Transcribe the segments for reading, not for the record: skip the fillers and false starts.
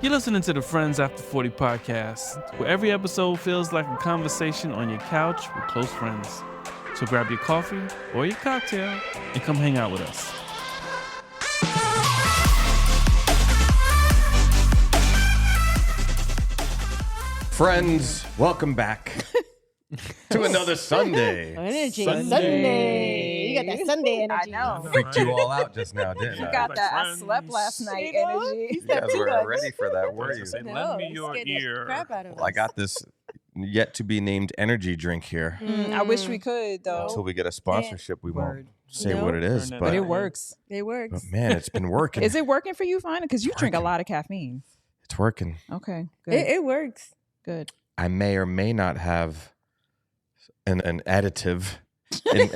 You're listening to the Friends After 40 podcast, where every episode feels like a conversation on your couch with close friends. So grab your coffee or your cocktail and come hang out with us. Friends, welcome back to another Sunday. Sunday. You got that Sunday energy. I know. Freaked you all out just now, didn't You I? got Like that friends. I slept last night You know? energy. You guys were ready for that, were you? Say, No, lend me it your scared the ear. crap out of Well, I us. got this yet to be named energy drink here. I wish we could though. Until we get a sponsorship, we won't Word. say No. what it is. Turn that But But, it down. works. It works. but man, it's been working. Is it working for you, fine? Because you drink a Working. lot of caffeine. It's working. Okay, good. It works. Good. I may or may not have an additive in,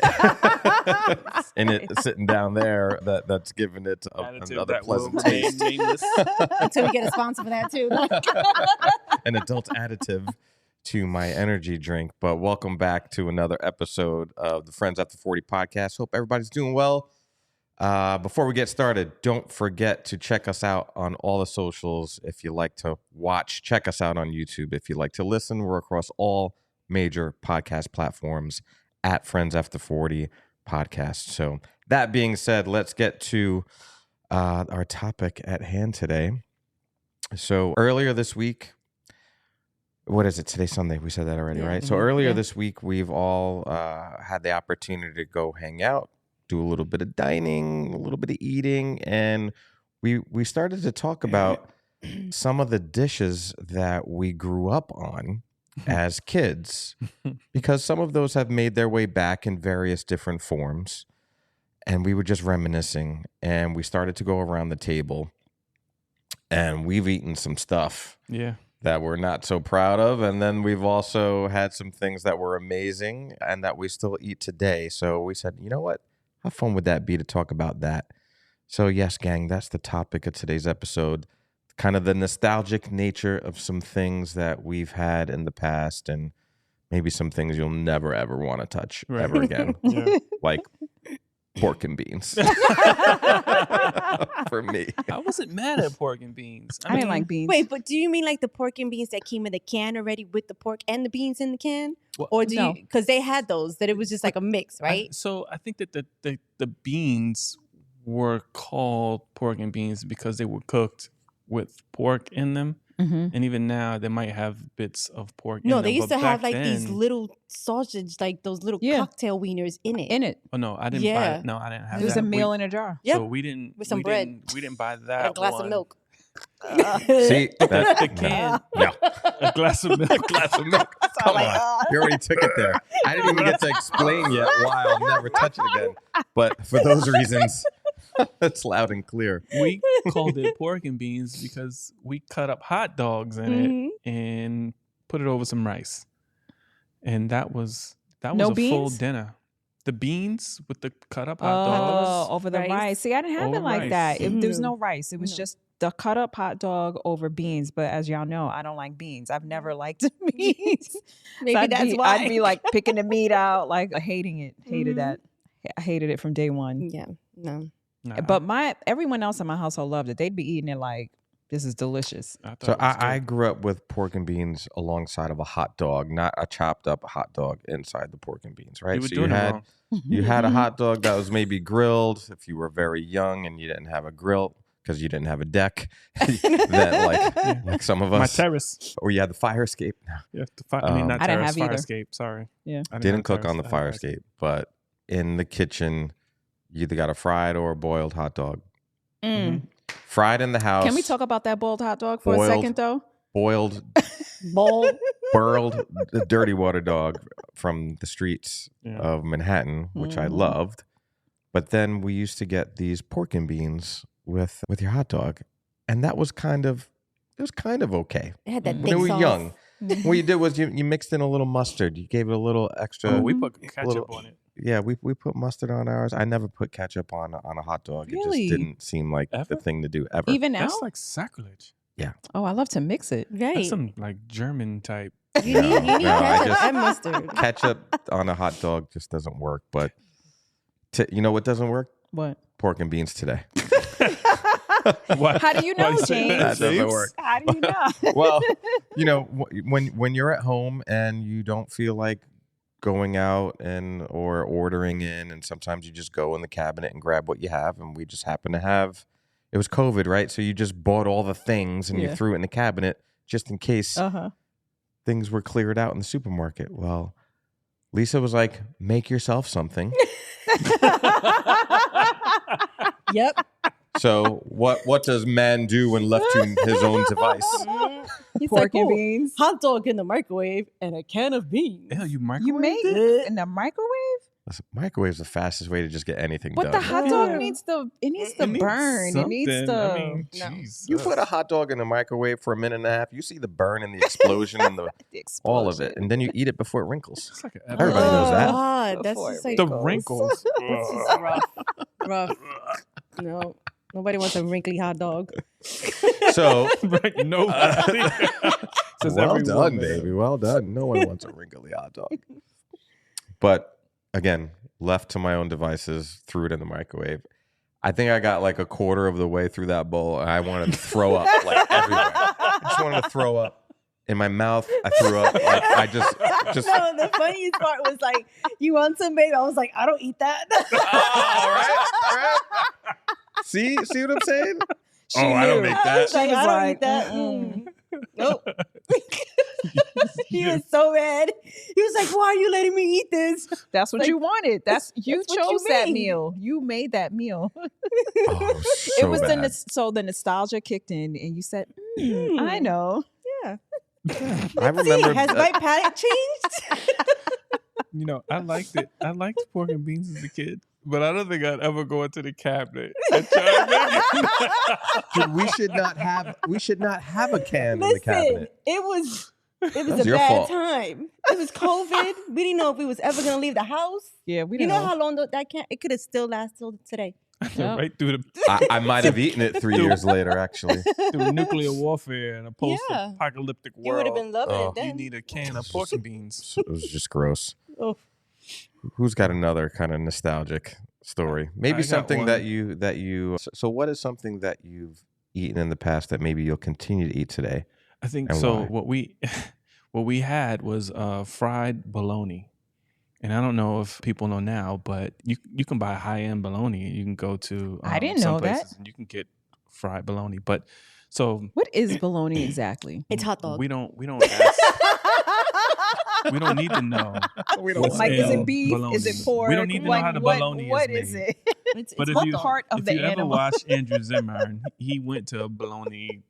in it sitting down there that's giving it Additive another that will pleasant remain taste. nameless. Until we get a sponsor for that too. An adult additive to my energy drink. But welcome back to another episode of the Friends After 40 podcast. Hope everybody's doing well. Before we get started, don't forget to check us out on all the socials. If you like to watch, check us out on YouTube. If you like to listen, we're across all major podcast platforms at Friends After 40 podcast. So that being said, let's get to our topic at hand today. So earlier this week, what is it? Today's Sunday. We said that already, Yeah. right? So Mhm. earlier Yeah. this week, we've all had the opportunity to go hang out, do a little bit of dining, a little bit of eating, and we started to talk about some of the dishes that we grew up on as kids, because some of those have made their way back in various different forms. And we were just reminiscing, and we started to go around the table, and we've eaten some stuff Yeah. that we're not so proud of. And then we've also had some things that were amazing and that we still eat today. So we said, you know what? How fun would that be to talk about that? So yes, gang, that's the topic of today's episode. Kind of the nostalgic nature of some things that we've had in the past, and maybe some things you'll never, ever want to touch Right. ever again, Yeah. like pork and beans. For me. I wasn't mad at pork and beans. I didn't like beans. Wait, but do you mean like the pork and beans that came in the can already with the pork and the beans in the can? Well, Or do no. you, because they had those, that it was just like a mix, right? So I think that the beans were called pork and beans because they were cooked with pork in them. Mm-hmm. And even now, they might have bits of pork in No, them. they used but to have back like these then- little sausage, like those little Yeah. cocktail wieners in it. In it. Oh, no, I didn't buy Yeah. it. No, I didn't have It was that. a meal in a jar. Yeah. So we didn't. With some we bread. We didn't buy that And a glass one. of milk. See, that, The can. no. A glass of milk. A glass of milk. Come on. You already took it there. I didn't even get to explain yet why I'll never touch it again. But for those reasons, it's loud and clear. We called it pork and beans because we cut up hot dogs in Mhm. it and put it over some rice, and that was No a full beans? dinner. The beans with the cut up Oh, hot dogs. over the Rice. rice. See, I didn't have Over it like rice. that. There was No. no rice. It was No. just the cut up hot dog over beans. But as y'all know, I don't like beans. I've never liked beans. Maybe So that's why. I'd be like picking the meat out, like hating it. Hated Mhm. that. I hated it from day one. Yeah, no. Nah, But everyone else in my household loved it. They'd be eating it like, this is delicious. I thought So it was I good. grew up with pork and beans alongside of a hot dog, not a chopped up hot dog inside the pork and beans, right? You were So doing it wrong. you had a hot dog that was maybe grilled if you were very young and you didn't have a grill because you didn't have a deck that like some of My us, terrace. or you had the fire escape. Yeah, I mean, not I didn't terrace, have fire either. escape. Sorry. Yeah. I Didn't have cook terrace, on the I had fire escape, but in the kitchen, you either got a fried or a boiled hot dog. Mm. Fried in the house. Can we talk about that boiled hot dog for a Boiled. second, though? Boiled, Bowl. burled, the dirty water dog from the streets Yeah. of Manhattan, which I Mhm. loved. But then we used to get these pork and beans with your hot dog, and that was kind of okay. It had that When thick When we were sauce. young, what you did was you mixed in a little mustard. You gave it a little extra. Oh, we put ketchup little- on it. Yeah, we put mustard on ours. I never put ketchup on a hot dog. It Really? just didn't seem like Ever? the thing to do ever. Even now? That's like sacrilege. Oh, I love to mix it. Right. That's some like German type. You need No, I ketchup just- and mustard. Ketchup on a hot dog just doesn't work. But you know what doesn't work? What? Pork and beans today. How do you Why know, say James? That doesn't work. How do you know? Well, when you're at home and you don't feel like going out or ordering in, and sometimes you just go in the cabinet and grab what you have, and we just happen to have. It was COVID, right? So you just bought all the things and you Yeah. threw it in the cabinet just in case Uh-huh. things were cleared out in the supermarket. Well, Lisa was like, "Make yourself something." Yep. So what does man do when left to his own device? He's Pork like, and "Oh, beans. hot dog in the microwave and a can of beans." Hell, you microwave? You made it in the microwave? Listen, microwave's the fastest way to just get anything But done. the hot dog Yeah. needs to It burn. It needs something. to I mean, No. Jesus. You put a hot dog in the microwave for a minute and a half, you see the burn and the explosion and the all of it, explosion. and then you eat it before it wrinkles. It's like an Everybody knows that. God, that's Before just it like The wrinkles. wrinkles. This is rough. No, nobody wants a wrinkly hot dog. So Right? Nobody. Says well every done, woman. baby. Well done. No one wants a wrinkly hot dog. But again, left to my own devices, threw it in the microwave. I think I got like a quarter of the way through that bowl, and I wanted to throw up like everywhere. I just wanted to throw up in my mouth. I threw up. Like I just. No, the funniest part was like, "You want some, babe?" I was like, "I don't eat that." All right. See what I'm saying? She I don't knew. make I that. was like, She was "I don't like, eat that." mm-mm. Nope. He was so mad. He was like, "Why are you letting me eat this?" That's what Like, you wanted. You that's what you chose that made. meal. You made that meal. Oh, so It was bad. so the nostalgia kicked in, and you said, "I know." I remember. Has my palate changed? You know, I liked it. I liked pork and beans as a kid, but I don't think I'd ever go into the cabinet and try to make it. Dude, we should not have a can in the Listen, cabinet. it was That's a your bad fault. time. It was COVID. We didn't know if we was ever gonna leave the house. Yeah, we You didn't know how long that can? It could have still lasted till today. Right through the I might have eaten it 3 years later, actually. through nuclear warfare and a post-apocalyptic You would have world. been loving Oh. it then. You need a can of pork and beans. So it was just gross. Oh. Who's got another kind of nostalgic story? Maybe I got something one. that you. So what is something that you've eaten in the past that maybe you'll continue to eat today? I think And so. why? What we had was fried bologna, and I don't know if people know now, but you can buy high end bologna. You can go to I didn't some know that. places and you can get fried bologna. But so What is bologna exactly? It's hot dog. we don't ask, we don't need to know. We What's Like, is in it beef? bologna. Is it pork? We don't need to know how the bologna What is is made. it? But what if you part of if the you ever animal? watch Andrew Zimmern, he went to a bologna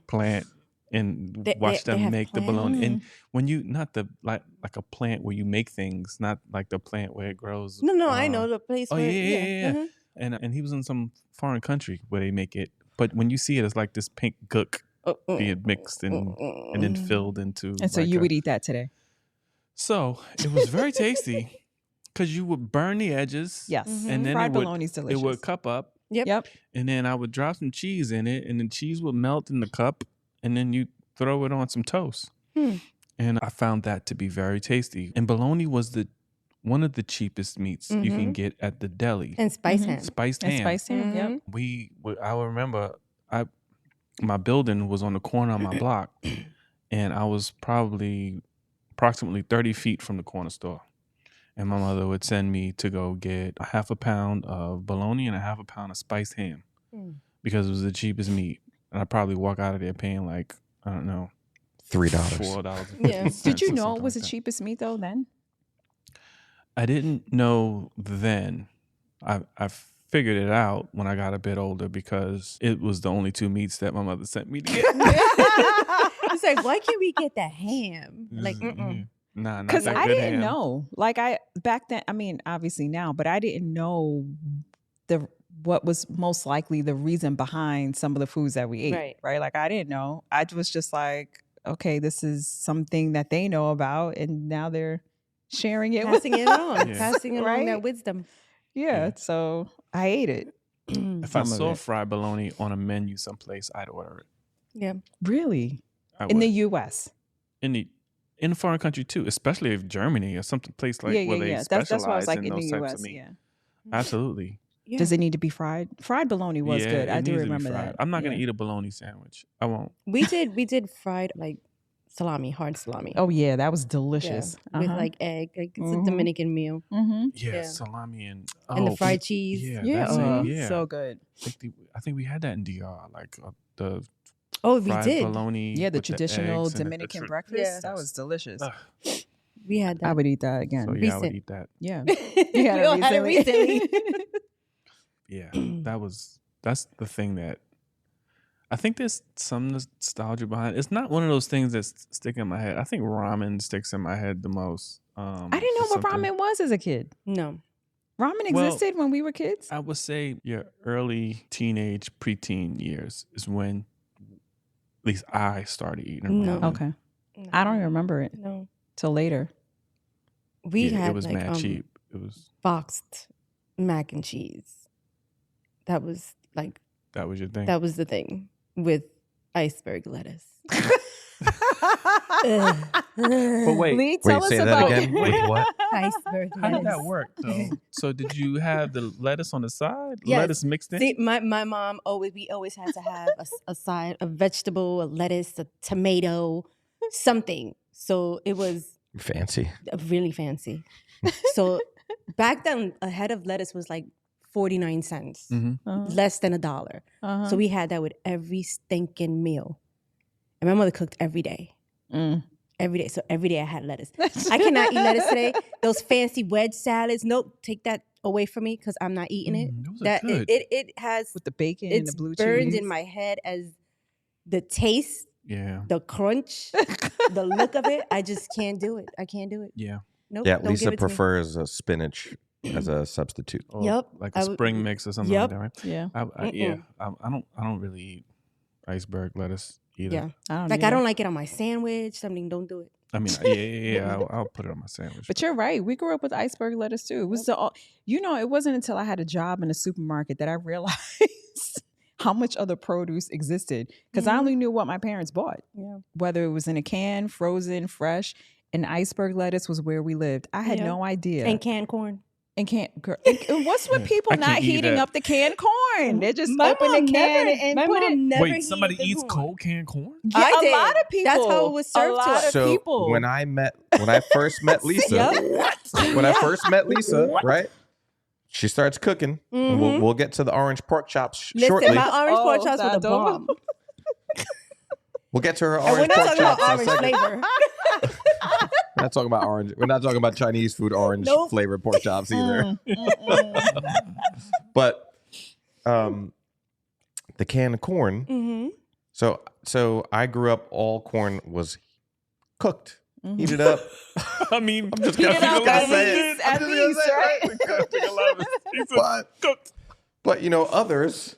plant and watched they them have make the plants? bologna. And when you not the like a plant where you make things, not like the plant where it grows. No, I know the place. Oh where, yeah. mhm. And he was in some foreign country where they make it. But when you see it, it's like this pink gook being mixed and then filled into. And so like you a- would eat that today? So it was very tasty because you would burn the edges. Yes. And then Fried it would bologna's delicious. it would cup up. Yep. And then I would drop some cheese in it, and the cheese would melt in the cup, and then you throw it on some toast. And I found that to be very tasty. And bologna was one of the cheapest meats you can get at the deli. And spice Mhm. ham. Spiced And ham. spiced ham. Yep. I remember my building was on the corner of my block, and I was probably approximately 30 feet from the corner store. And my mother would send me to go get a half a pound of bologna and a half a pound of spiced ham because it was the cheapest meat. And I'd probably walk out of there paying like, I don't know, $3. $4. Yeah. Did you know it was the cheapest meat though then? I didn't know then. I figured it out when I got a bit older because it was the only two meats that my mother sent me to get. It's like, why can't we get that ham? Like, Nah, not Because that I good didn't ham. know. Like back then, I mean, obviously now, but I didn't know what was most likely the reason behind some of the foods that we ate. Right. Like I didn't know. I was just like, okay, this is something that they know about, and now they're sharing it passing it on, Yeah. passing along Right? that wisdom. Yeah. So I ate it. If I Some of saw it. fried bologna on a menu someplace, I'd order it. Yeah. Really? I In the would. U.S. In a foreign country too, especially if Germany or something place like where they yeah. specialize That's why I was like in in those the types U.S. of meat. Yeah. Absolutely. Yeah. Does it need to be fried? Fried bologna was Yeah, good. it I do needs to be remember fried. that. I'm not gonna Yeah. eat a bologna sandwich. I won't. We did fried like salami, hard salami. Oh yeah, that was Yeah, delicious. with like egg. Like it's a Mhm. Dominican meal. Mm-hmm. Yeah, Yeah. salami and And the fried cheese. Yeah, Yeah, that's it. Mhm. Yeah, so good. I think we had that in DR, like the Oh, we fried did. bologna. Yeah, the with traditional eggs and Dominican shrimp. breakfast. Yeah. That was delicious. Ugh. We had I that. would eat that again. So yeah, I would Recent. eat that. Yeah. We had it all had it recently. Yeah, that's the thing that I think there's some nostalgia behind it. It's not one of those things that's sticking in my head. I think ramen sticks in my head the most. I didn't know it's what something- ramen was as a kid. No. Ramen Well, existed when we were kids. I would say your early teenage, preteen years is when at least I started eating No. ramen. Okay. I don't even remember it No. till later. We Yeah, had it was like mad cheap. It was boxed mac and cheese. That was like that was your thing. that was the thing with iceberg lettuce. But wait, Lee, tell us say that about again? With what? Iceberg how did that lettuce. work though? So did you have the lettuce on the side? Yes. Lettuce mixed in? See, my mom we always had to have a side, a vegetable, a lettuce, a tomato, something. So it was Fancy. really fancy. So back then, a head of lettuce was like 49 cents, Mm-hmm. less than $1. Uh-huh. So we had that with every stinking meal. And my mother cooked every day. Every day. So every day I had lettuce. I cannot eat lettuce today. Those fancy wedge salads. Nope. Take that away from me because I'm not eating it. Those are That good. it has with the bacon and it's the blue burned cheese. in my head as the taste, Yeah. the crunch, the look of it. I just can't do it. I can't do it. Yeah. Nope. Yeah, don't Lisa give it to me. prefers a spinach as a substitute. Or Yep. Like I a would- spring mix or something Yep. like that, right? Yeah. I don't really eat iceberg lettuce either. Yeah. I Like I don't like it on my sandwich. Something. Don't do it. I mean, yeah. I'll put it on my sandwich. But you're right. We grew up with iceberg lettuce too. It was it wasn't until I had a job in a supermarket that I realized how much other produce existed because I Mhm. only knew what my parents bought, Yeah. whether it was in a can, frozen, fresh. And iceberg lettuce was where we lived. I had Yeah. no idea. And canned corn. And what's with Yeah. people I not can't eat heating that. up the canned corn? They just My open the mom can never- and my put it. mom never Wait, somebody heated the eats corn. cold canned corn? Yeah, I a did. lot of people. That's how it was served a to lot us. of So people. when I first met Lisa, Yep. when I first met Lisa, right? She starts cooking. And Mhm. we'll get to the orange pork chops Listen, shortly. my orange pork Oh, chops were the that don't- bomb. We'll get to her And we're orange not pork talking about chops in a orange second. flavor. We're not talking about orange. We're not talking about Chinese food orange Nope. flavored pork chops either. But the canned corn. Mm-hmm. So I grew up. All corn was cooked, Mhm. heated up. I mean, I'm just Heat gonna it up gonna at say least, it. I'm at just gonna least, say it, right? But others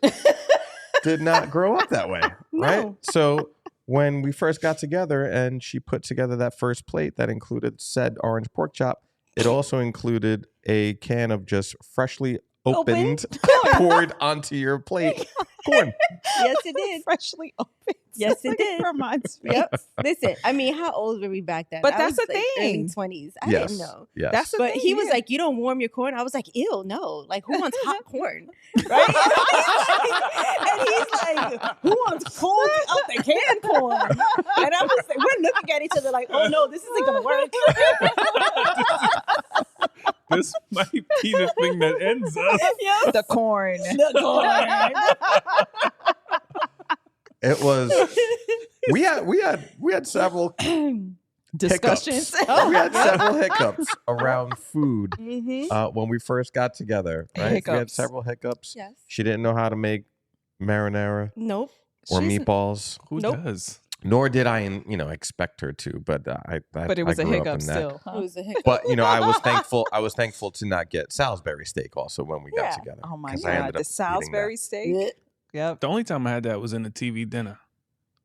did not grow up that way, right? No. So when we first got together and she put together that first plate that included said orange pork chop, it also included a can of just freshly opened, poured onto your plate corn. Yes, it did. Freshly opened. Yes, Sounds it like did. Reminds me. Yep. Listen, I mean, how old were we back then? But I that's was, the like, thing. Early 20s. I Yes. didn't know. Yes. That's the But thing, he was yeah. like, "You don't warm your corn." I was like, "Ew, no! Like, who wants hot corn?" Right? And he's like, "Who wants cold out the canned corn?" And I was like, we're looking at each other like, "Oh no, this isn't gonna work." this might be the thing that ends us. Yep. the corn. The corn. It was. We had several Discussions. hiccups. We had several hiccups around food Mm-hmm. when we first got together. Right, we had Hiccups. several hiccups. Yes. She didn't know how to make marinara Nope. or She's- meatballs. Who Nope. does? Nor did I, expect her to. But But it was I a grew up hiccup in that. still. huh? It was a hiccup. But I was thankful. I was thankful to not get Salisbury steak also when we got Yeah. together. Oh my 'cause I ended God. up The eating Salisbury steak. Blech. Yep. The only time I had that was in a TV dinner.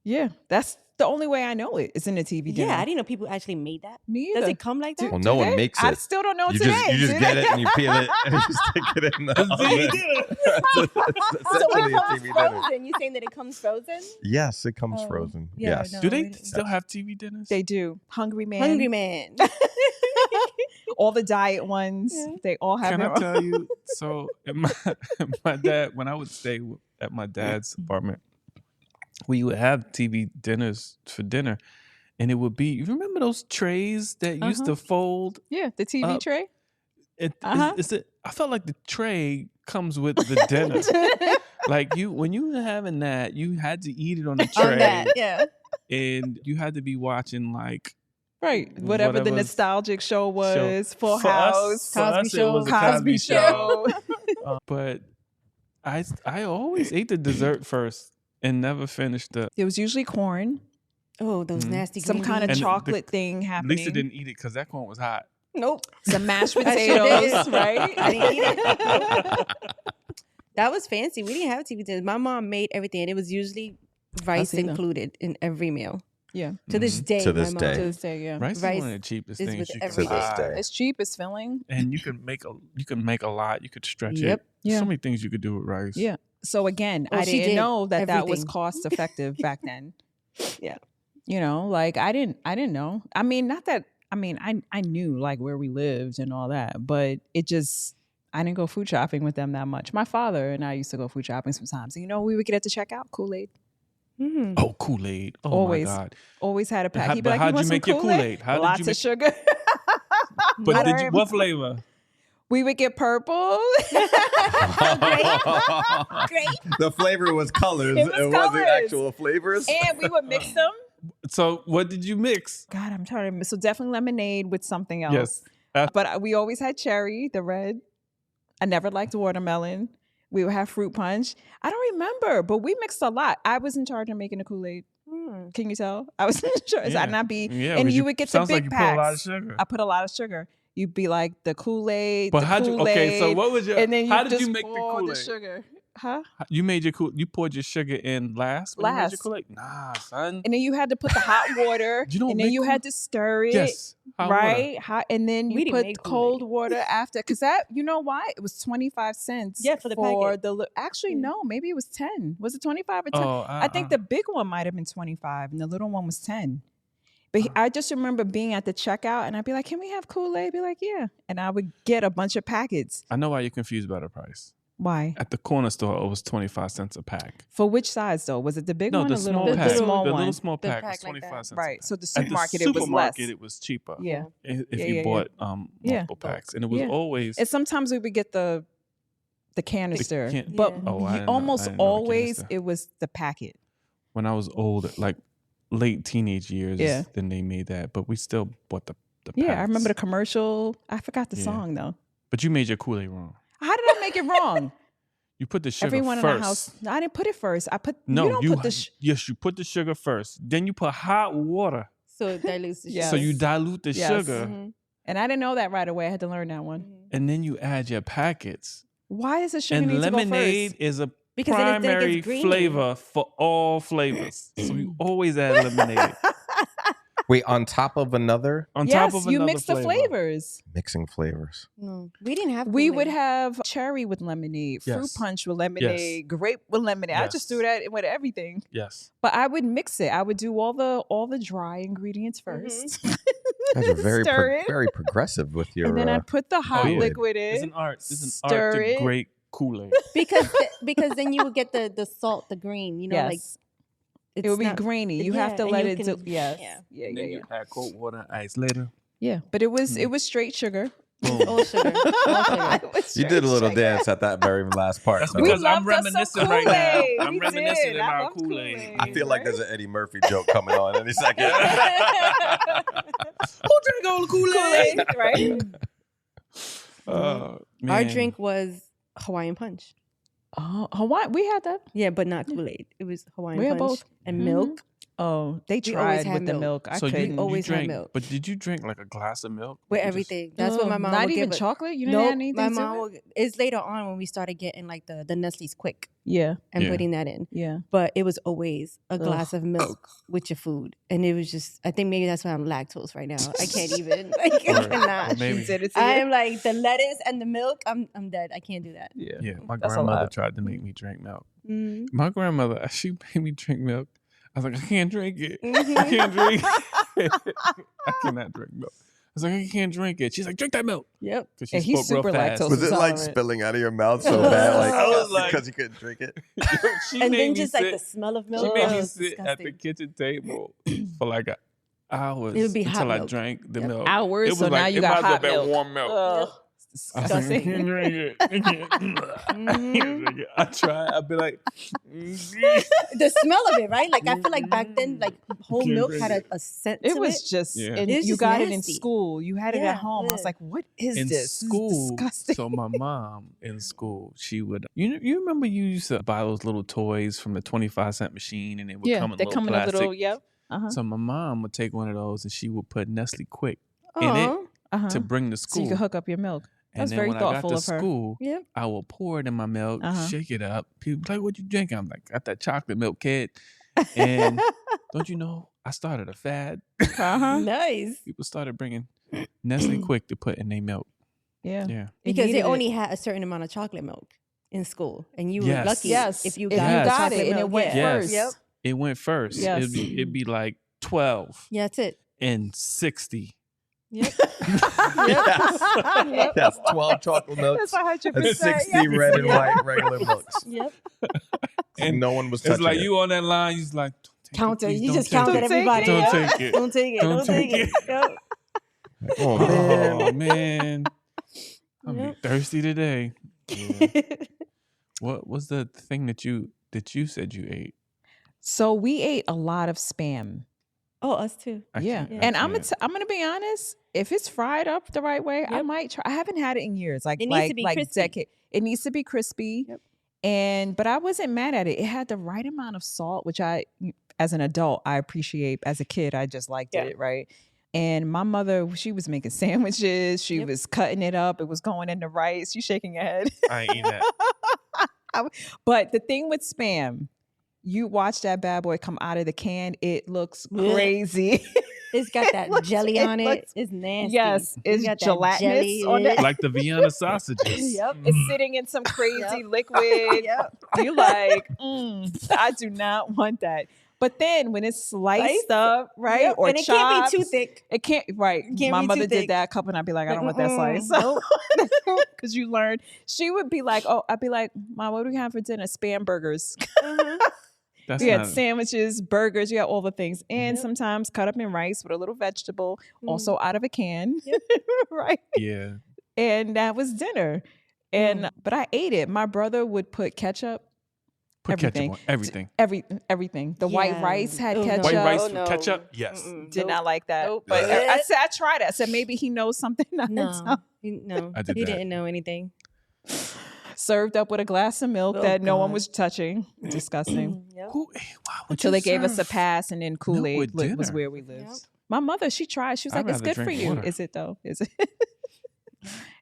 Yeah. That's the only way I know it. It's in the TV dinner. Yeah, I didn't know people actually made that. Me Does either. it come like that. that? Well, Do no one they? makes I it. still don't know You today. just Do get they? it and you peel it and you stick it in the TV oven. dinner. So Essentially it a comes TV dinner. frozen. You saying that it comes frozen? Yes, it comes Oh, frozen. yeah, Yes. no. Do they we didn't. still have TV dinners? They do. Hungry Man. Hungry Man. all the diet ones. Yeah. They all have Can their I own. tell you? So, my dad, when I would stay at my dad's apartment, we would have TV dinners for dinner, and it would be. You remember those trays that used to fold? Yeah, the TV Up. tray. I felt like the tray comes with the dinner. Like when you were having that, you had to eat it on the tray, On that, yeah. and you had to be watching like Right. Whatever the whatever's nostalgic show was, Full For House, for us, Cosby it was a Show. Cosby show. But I always ate the dessert first and never finished the. There was usually corn, Oh, those nasty some green kind of beans. And chocolate thing happening. Lisa didn't eat it because that corn was hot. Nope. Some mashed I sure potatoes, did. right? I didn't eat it. That was fancy. We didn't have TV dinners. My mom made everything, and it was usually rice seen them. included in every meal. Yeah. To this day, To this my day. mom. To this day, yeah. Rice is Rice one of the cheapest is things with you can everything. To this buy. day. It's cheap, it's filling. And you can make a lot. You could stretch Yep. it. Yeah. So many things you could do with rice. Yeah. So again, Oh, I she didn't did know that was everything. cost effective back then. Yeah. You know, like I didn't know. I mean, not that I knew like where we lived and all that, but it just I didn't go food shopping with them that much. My father and I used to go food shopping sometimes. You know, we would get at the checkout, Kool-Aid. Mm. Oh, Kool-Aid. Oh Always. my God. Always had a pack. How- He'd be but like, how'd "You you want some make your Kool-Aid? How did Lots you of make- sugar. But did you Butter. what flavor? We would get purple. Great. The flavor was colors. It was wasn't colors. actual flavors. And we would mix them. So what did you mix? God, I'm trying to remember. So definitely lemonade with something else. Yes. But we always had cherry, the red. I never liked watermelon. We would have fruit punch. I don't remember, but we mixed a lot. I was in charge of making the Kool-Aid. Can you tell? I was in charge. Yeah. I'd not be. Yeah, and 'cause you would get the sounds big like you packs. put a lot of sugar. I put a lot of sugar. You'd be like the Kool-Aid. But the how'd you? Kool-Aid, Okay, so what was your? And then how you did just you make the pour Kool-Aid? the sugar? Huh? You made your You poured your sugar in last. When you made your Last. Kool-Aid? Nah, son. And then you had to put the hot water. You don't and then make you Kool- had to stir it. Yes. Hot water. Right? Hot, and then We you didn't put make cold Kool-Aid. water after. Because that, you know why? It was 25 cents. Yeah, for the packet. Actually, Yeah. no, maybe it was 10. Was it 25 or 10? Oh, I think the big one might have been 25 and the little one was 10. But I just remember being at the checkout and I'd be like, "Can we have Kool-Aid?" Be like, "Yeah." And I would get a bunch of packets. I know why you're confused about the price. Why? At the corner store, it was 25 cents a pack. For which size though? Was it the big No, one the or small little, pack. the small the one? little small The pack pack was like 25 that. cents. Right. A So the pack. supermarket, At the it was less. supermarket, it was cheaper. Yeah. If Yeah, you yeah, bought Yeah. multiple packs, and it was Yeah. always. And sometimes we would get the canister. But Yeah. oh, I didn't know- I almost didn't know the always canister. it was the packet. When I was old, like late teenage years, Yeah. then they made that. But we still bought the Yeah, I remember the packs. commercial. I forgot the Yeah. song though. But you made your Kool-Aid wrong. How did I make it wrong? You put the sugar Everyone first. in the house. No, I didn't put it first. I put No, you don't put the yes, you put the sugar first. Then you put hot water, So it dilutes the Yes. so you dilute the Yes. sugar, Mhm. and I didn't know that right away. I had to learn that one. and then you add your packets. Why does the sugar And need to go lemonade first? is a Because then it primary gets greeny. flavor for all flavors. So you always add lemonade Wait, on top of another on Yes, top of you another mix the flavor. flavors. mixing flavors. No, we didn't have. We would Kool-Aid. have cherry with lemonade, fruit Yes. punch with lemonade, grape with lemonade. I just Yes. do that with everything. Yes. But I would mix it. I would do all the dry ingredients Mm-hmm. 1st Guys are very Stir it. very progressive with your. and then I'd put the hot yeah. liquid It's in. an art. It's an Stir art to it. great Kool-Aid. because then you would get the salt, the green. You know, like Yes. it's It would be not- grainy. You have yeah, to and let you it can- do. Yes. yeah. Yeah. And Yeah. then Yeah. you add cold water and ice later. Yeah. But it was straight sugar. Boom. all sugar. All sugar. It was You did straight a little sugar. dance at that very last part. That's though. We because I'm loved us some reminiscing right now. Kool-Aid. I'm We reminiscing did. I about loved Kool-Aid. Kool-Aid. I feel like there's an Eddie Murphy joke coming on any second. Who drink all the Kool-Aid? Kool-Aid, right? Oh, Our man. drink was Hawaiian punch. Oh, Hawaii. We had that. Yeah, but not Kool-Aid. It was Hawaiian We had punch both. and Mhm. milk. Oh, they We always tried had with the milk. milk. I So couldn't. you always had drank, milk. but did you drink like a glass of milk? With Or just- everything. That's what my mom Not would even give it. chocolate. You didn't Nope, add anything my to mom it? would, it's later on when we started getting like the Nestle's Quick Yeah, and Yeah. putting that in. yeah. But it was always a glass of milk with your food. And it was just, I think maybe that's why I'm lactose right now. I can't even, like, I Or- or cannot. maybe. She did it to I you? am like the lettuce and the milk, I'm dead. I can't do that. Yeah. Yeah, my That's a grandmother lot. tried to make me drink milk. Mm-hmm. My grandmother, she made me drink milk. I was like, I can't drink it. I Mhm. can't drink it. I cannot drink milk. was like, I can't drink it. She's like, drink that milk. Yep. Because she And he's spoke real super fast. lactose Was it like intolerant. spilling out of your mouth so bad, I was like- because you couldn't drink it? She And made then me just sit, like the smell of she milk. made oh, me it's sit at the disgusting. kitchen table for like hours It would be hot until I milk. drank the Yep. milk. Hours, It was so now you it got might as well hot been milk. warm milk. Ugh, Yep. I was like, I Disgusting. can't drink it. I can't drink it. I try. I'd be like, The smell of it, right? Like I feel like back then, like whole Can't milk drink had it. a scent It to was it. just, Yeah. and It was you just got it in nasty. school. You had it Yeah, at home. I was ugh. like, what is in this? school. This is disgusting. So my mom in school, she would. You remember you used to buy those little toys from the 25-cent machine, and it would come in they little come in a plastic. little, yep. Uh-huh. So my mom would take one of those and she would put Nestle Quick in it Aw. Uh-huh. to bring to So school. you could hook up your milk. and That's then very when I got thoughtful to of her. school, Yep. I will pour it in my milk, Uh-huh. shake it up. People be like, "What you drinking?" I'm like, "Got that chocolate milk, kid." And don't you know? I started a fad. Uh-huh. Nice. People started bringing Nestle Quick to put in their milk. Yeah. Yeah. Because they needed it. only had a certain amount of chocolate milk in school, and you were Yes. lucky Yes. if you If got, you the got chocolate it and it milk. went Yeah. first. Yep. It went first. Yes. It'd be like 12 Yeah, that's it. and 60. Yep. Yes. Yes, 12 chocolate milks That's 100%. and 60 red and white regular milks. Yep. And no one was touching It's like it. you on that line, you just like, "Don't take it, Counter. please, You don't just take counted it. everybody. Don't Yep. take it. Don't take it. Don't Don't take take it. Yep. Oh, man. Oh man. I'm Yep. thirsty today. Yeah. What was the thing that you said you ate? So we ate a lot of Spam. Oh, us too. I Yeah. can't- I And I'm can't. gonna be honest, if it's fried up the right way, I Yep. might try. I haven't had it in years. Like It needs to be like crispy. decade. It needs to be crispy. Yep. But I wasn't mad at it. It had the right amount of salt, which I as an adult I appreciate. As a kid, I just liked Yeah. it, right? And my mother, she was making sandwiches. She Yep. was cutting it up. It was going in the rice. You shaking your head. I ain't eat that. But the thing with Spam, you watch that bad boy come out of the can, it looks Yeah. crazy. It's got that looks- jelly it on it. looks- It's nasty. Yes, It's it's got that gelatinous jelly. on it. Like the Vienna sausages. Yep. It's sitting in some crazy Yep. liquid. Yep. You like, I do not want that. But then when it's sliced Sliced? up, right, Yep. or And it chopped, can't be too thick. It can't, right. It can't My be too mother did thick. that cup, and I'd be like, I don't want that slice. Nope. Because you learn. She would be like, oh, I'd be like, Mom, what do we have for dinner? Spam burgers. Uh-huh. That's You had not sandwiches, burgers, you had all the things. And Yep. sometimes cut up in rice with a little vegetable, Mm. also out of a can. Yep. Right. yeah. And that was dinner. And but I ate it. My brother would put ketchup. Put Everything. ketchup on everything. Everything. The white Yeah. rice had Oh, no. ketchup. White rice Oh, with no. ketchup? Yes. Mm-mm. Did Nope. not like that. Nope. But Yeah. I said I tried it. I said maybe he knows something. I didn't No, know. no, I did he that. didn't know anything. Served up with a glass of milk Oh, that no one God. was touching. Disgusting. Yep. Why would Until you they gave us a serve pass, and then Kool-Aid with was dinner? where we lived. Yep. My mother, she tried. She was I'd like, "It's rather good for drink you." water. Is it though? Is it?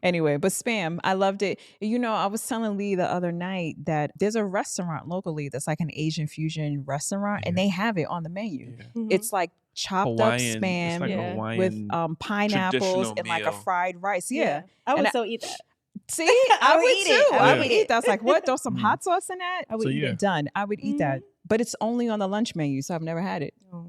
Anyway, but Spam, I loved it. You know, I was telling Lee the other night that there's a restaurant locally that's like an Asian fusion restaurant, and Yeah. they have it on the menu. Yeah. Mhm. It's like chopped Hawaiian. up It's Spam like Yeah. a Hawaiian with pineapples traditional and like a meal. fried rice. Yeah. I would And I- so eat that. See, I I would would eat too. it. I would would eat eat it. that. I was like, what? Throw some Mm. hot sauce in that? I would So, eat yeah. it. Done. I would eat that. But it's only on the lunch menu, so I've never had it. Oh.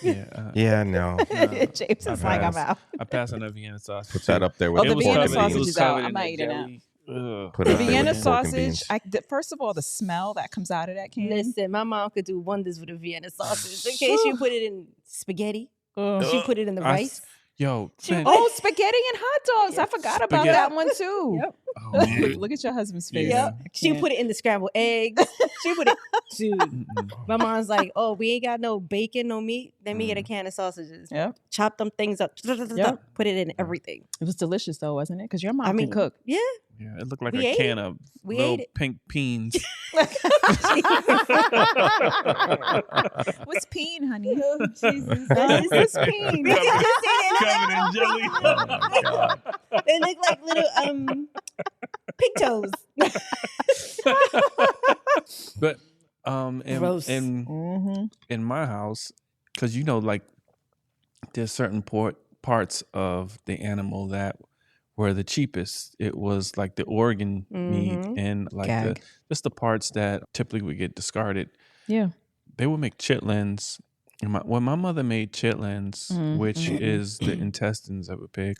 Yeah. Yeah, no. James is I like, I'm passed. out. I passed on that Vienna sausage. Put that up there with Oh, the pork Vienna and sausage beans. is out. I'm not eating that. Put The it up there Vienna with pork and sausage, beans. first of all, the smell that comes out of that can. Listen, my mom could do wonders with a Vienna sausage. Okay, she put it in spaghetti. Ugh. She put it in the I- rice. Yo, She- man. Oh, spaghetti and hot dogs. I Yep. forgot about Spaghetti. that one too. Yep. Oh, man. Look at your husband's face. Yeah. Yep. She put it in the scrambled eggs. She put it. Dude, Mm-mm. my mom's like, "Oh, we ain't got no bacon, no meat. Let me get a Mm. can of sausages. Yep. Chop them things up. Yep. Put it in everything. It was delicious though, wasn't it? Because your mom I mean, can cook. Yeah. Yeah, it looked like We a ate can it. of We little ate it. pink beans. What's peen, honey? Oh, Jesus. What's peen? Covered in jelly. They look like little pigtoes. But Gross. Mm-hmm. in my house, because like there's certain parts of the animal that were the cheapest. It was like the organ meat Mhm. and like just the parts that typically would get discarded. Yeah. They would make chitlins When my mother made chitlins, which is the intestines of a pig,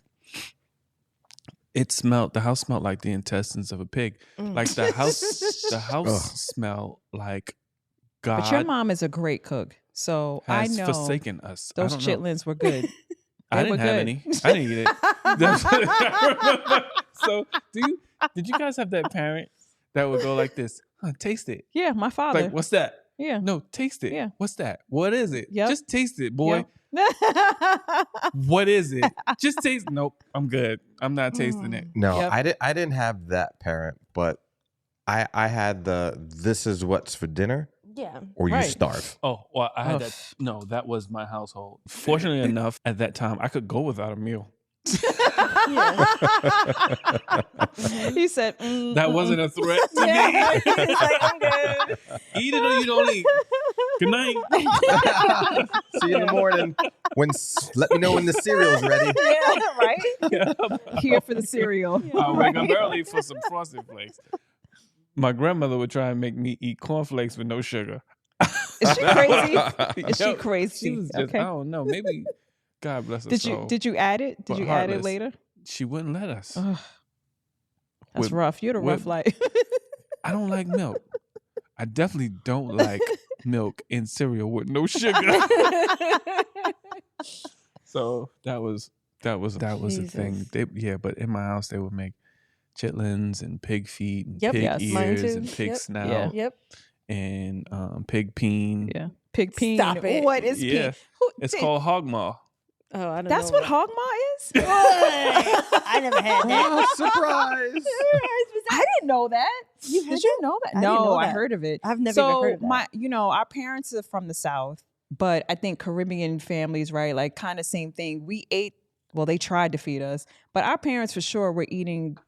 the house smelled like the intestines of a pig. Like the house smelled like God. But your mom is a great cook, so I has know forsaken us. those chitlins were good. I didn't have any. I didn't eat it. That's what I remember. So did you guys have that parent that would go like this? Taste it. Yeah, my father. Like, what's that? Yeah. No, taste it. Yeah. What's that? What is it? Yep. Just taste it, boy. Yep. What is it? Just taste. Nope, I'm good. I'm not tasting it. No, Yep. I didn't have that parent, but I had this is what's for dinner. Yeah. Or you Right. starve. Oh, well, I had that. No, that was my household. Fortunately enough, at that time, I could go without a meal. He said, That wasn't a threat to Yeah. me. He's like, I'm good. Eat it or you don't eat. Good night. See you in the morning. Let me know when the cereal's ready. Yeah, right? Here for the cereal. I'll wake up early for some Frosted Flakes. My grandmother would try and make me eat cornflakes with no sugar. Is she crazy? Is she Yo, crazy? She was just, Okay. I don't know. Maybe, God bless her Did soul. you add it? Did But you add it heartless. later? She wouldn't let us. Ugh. That's With- rough. You had a rough with- life. I don't like milk. I definitely don't like milk in cereal with no sugar. So that was a thing. Jesus. But in my house they would make chitlins and pig feet and Yep. pig Yes. Mine ears too. and pig Yep. snout Yeah. Yep. and pig peen. Yeah. Pig peen. Stop it. What is Yeah. peen? Who- It's did- called hog maw. Oh, I don't That's know. what hog maw is? I never had that. Oh, surprise. I didn't know that. You had Did you know that? I didn't No, know I that. heard of it. I've never so even heard of that. our parents are from the South, but I think Caribbean families, right? Like kind of same thing. We ate, well, they tried to feed us, but our parents for sure were eating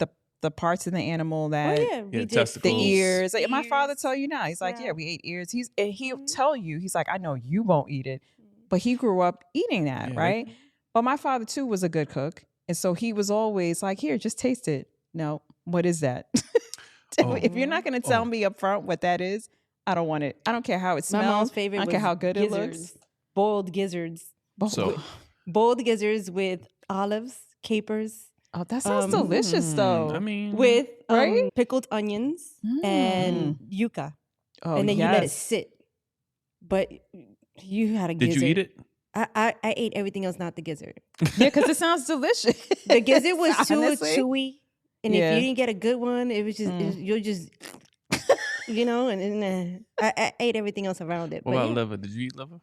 the parts of the animal Oh that yeah, we did. testicles. the ears. Like, my Ears. father tell you now. He's like, Yeah. yeah, we ate ears. He'll tell you. He's like, I know you won't eat it, but he grew up eating that, Yeah, right? But my father too was a good cook, and so he was always like, here, just taste it. No, what is that? Oh. If you're not going to tell me up front what that is, I don't want it. I don't care how it My smells. mom's favorite. I don't was care how good it gizzards. looks. Boiled gizzards. So Boiled gizzards with olives, capers, Oh, that sounds Um, delicious, though. I mean, with Right? pickled onions and yuca, Oh, and then you let it yes. sit. But you had a did gizzard. you eat it? I ate everything else, not the gizzard. Yeah, because it sounds delicious. The gizzard was too Honestly. chewy, and Yeah. if you didn't get a good one, it was just you'll just and I ate everything else around it. What But about yeah. liver? Did you eat liver?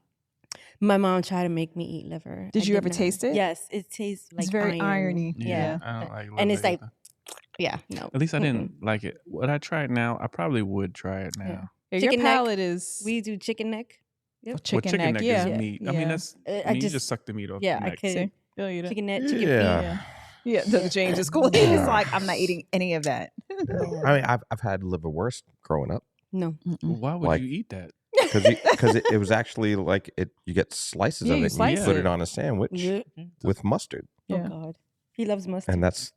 My mom tried to make me eat liver. Did I you ever not. taste it? Yes, it tastes like It's very iron. irony. Yeah. I don't like liver. And it's like, either. yeah, no. At least I didn't like it. Would I try it now? I probably would try it now. Yeah, Chicken your neck. palate is We do chicken neck. oh, Well, chicken, neck. Yeah. is meat. I mean, Yeah. that's I you just- just suck the meat off. Yeah, the I neck. could. See? Feel you. Chicken neck, chicken feet. Yeah. Yeah, the James is cool. He's like, I'm not eating any of that. I mean, I've had liver worse growing up No. Why would Like- you eat that? because it was actually like you get slices Yeah, of you it and you slice put it. it on a sandwich Yeah. with mustard, Yeah. Oh God, he loves mustard. and that's